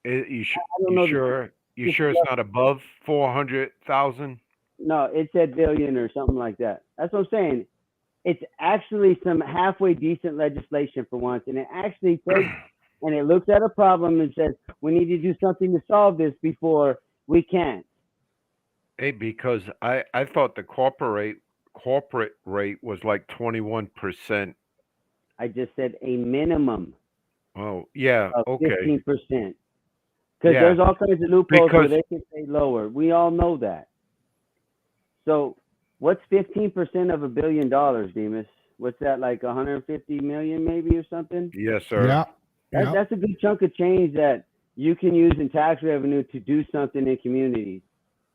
You sure it's not above 400,000? No, it said billion or something like that. That's what I'm saying. It's actually some halfway decent legislation for once, and it actually takes and it looks at a problem and says we need to do something to solve this before we can. Hey, because I thought the corporate rate was like 21%. I just said a minimum. Oh, yeah, of okay. 15%. Because there's all kinds of loopholes where they can say lower. We all know that. So what's 15% of $1 billion, Demas? What's that, like 150 million maybe or something? Yes, sir. Yeah. That's a good chunk of change that you can use in tax revenue to do something in communities.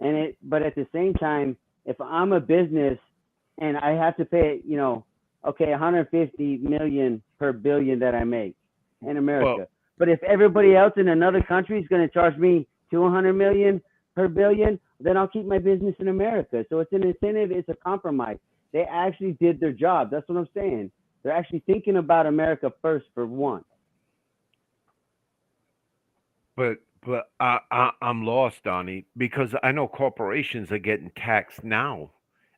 But at the same time, if I'm a business and I have to pay, 150 million per billion that I make in America. But if everybody else in another country is going to charge me 200 million per billion, then I'll keep my business in America. So it's an incentive. It's a compromise. They actually did their job. That's what I'm saying. They're actually thinking about America first for once. But I'm lost, Donnie, because I know corporations are getting taxed now,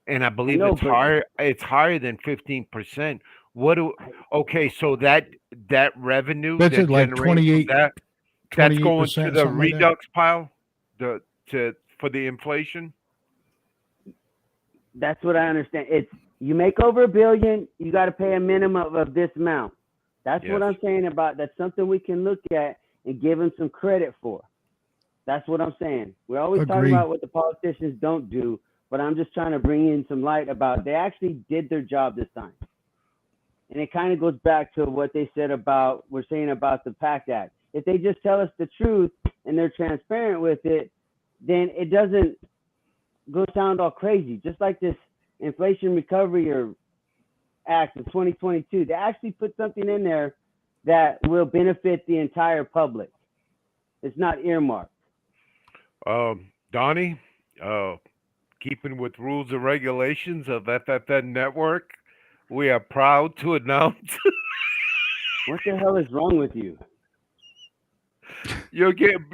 and I believe it's higher. It's higher than 15%. Okay, so that revenue that's it, like 28. That's going to the like redux pile, for the inflation. That's what I understand. It's you make over $1 billion, you got to pay a minimum of this amount. That's what I'm saying about. That's something we can look at and give them some credit for. That's what I'm saying. We're always talking about what the politicians don't do, but I'm just trying to bring in some light about they actually did their job this time. And it kind of goes back to what they said we're saying about the PACT Act. If they just tell us the truth and they're transparent with it, then it doesn't go sound all crazy. Just like this Inflation Recovery Act of 2022, they actually put something in there that will benefit the entire public. It's not earmarked. Donnie, keeping with rules and regulations of FFN Network, we are proud to announce. What the hell is wrong with you? You're getting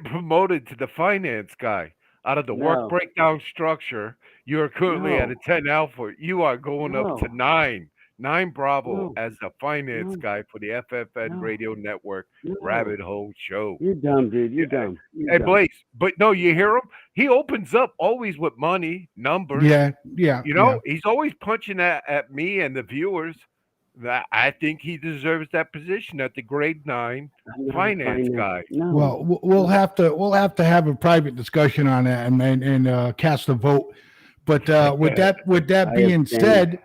promoted to the finance guy. Out of the No. work breakdown structure, you are currently at a 10 alpha. You are going up to 9 Bravo as the finance guy for the FFN Radio Network Rabbit Hole Show. You're dumb, dude. You're dumb. You're Hey, dumb. Blaze, but no, you hear him? He opens up always with money, numbers. Yeah. You know, he's always punching at me and the viewers. That I think he deserves that position at the grade 9 finance guy. Well, we'll have to have a private discussion on that and cast a vote. But with that being said,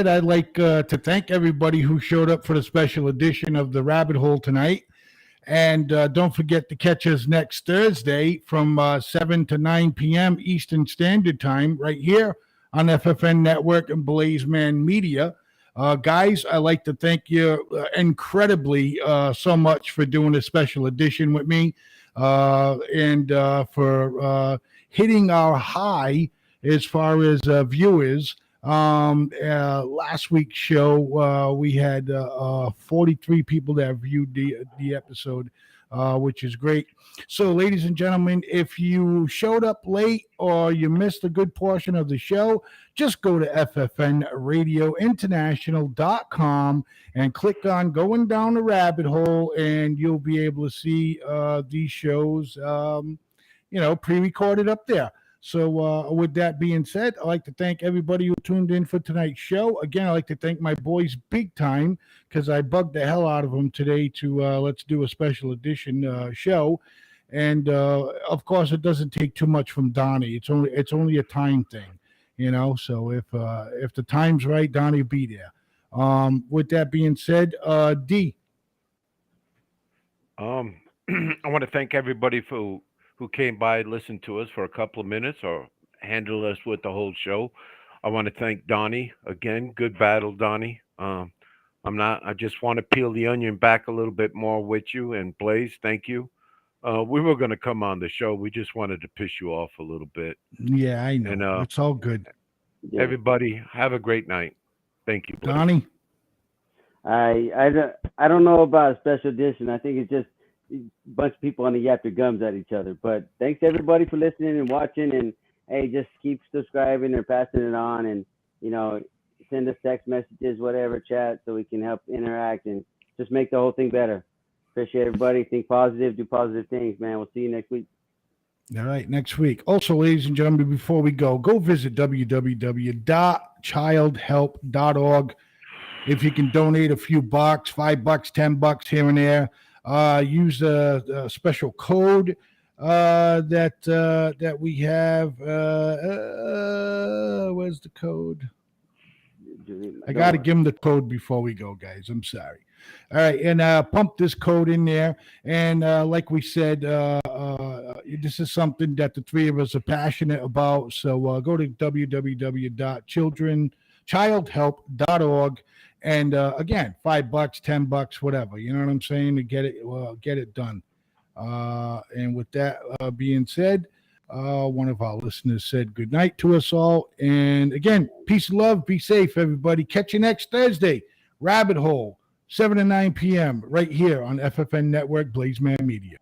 I'd like to thank everybody who showed up for the special edition of the Rabbit Hole tonight. And don't forget to catch us next Thursday from 7 to 9 p.m. Eastern Standard Time right here on FFN Network and Blazeman Media. Guys, I'd like to thank you incredibly so much for doing a special edition with me and for hitting our high as far as viewers. Last week's show, we had 43 people that viewed the episode, which is great. So, ladies and gentlemen, if you showed up late or you missed a good portion of the show, just go to ffnradiointernational.com and click on Going Down the Rabbit Hole, and you'll be able to see these shows, pre-recorded up there. So with that being said, I'd like to thank everybody who tuned in for tonight's show. Again, I'd like to thank my boys big time because I bugged the hell out of them today to let's do a special edition show. And of course, it doesn't take too much from Donnie. It's only a time thing, So if the time's right, Donnie will be there. With that being said, D. I want to thank everybody who came by and listened to us for a couple of minutes or handled us with the whole show. I want to thank Donnie again. Good battle, Donnie. I just want to peel the onion back a little bit more with you. And Blaze, thank you. We were going to come on the show. We just wanted to piss you off a little bit. Yeah, I know. And, it's all good. Everybody, have a great night. Thank you, Blaze. Donnie? I don't know about a special edition. I think it's just a bunch of people on the yap their gums at each other. But thanks everybody for listening and watching. And hey, just keep subscribing or passing it on, and send us text messages, whatever, chat, so we can help interact and just make the whole thing better. Appreciate everybody. Think positive, do positive things, man. We'll see you next week. All right, next week. Also, ladies and gentlemen, before we go visit www.childhelp.org. If you can donate a few bucks, $5, $10 here and there, use a special code that we have. Where's the code? I got to give them the code before we go, guys. I'm sorry. All right, and pump this code in there. And like we said, this is something that the three of us are passionate about. So go to www.childhelp.org. And again, $5, $10, whatever. You know what I'm saying? To get it done. And with that being said, one of our listeners said good night to us all. And again, peace and love. Be safe, everybody. Catch you next Thursday. Rabbit Hole, 7 to 9 p.m. right here on FFN Network, Blazeman Media.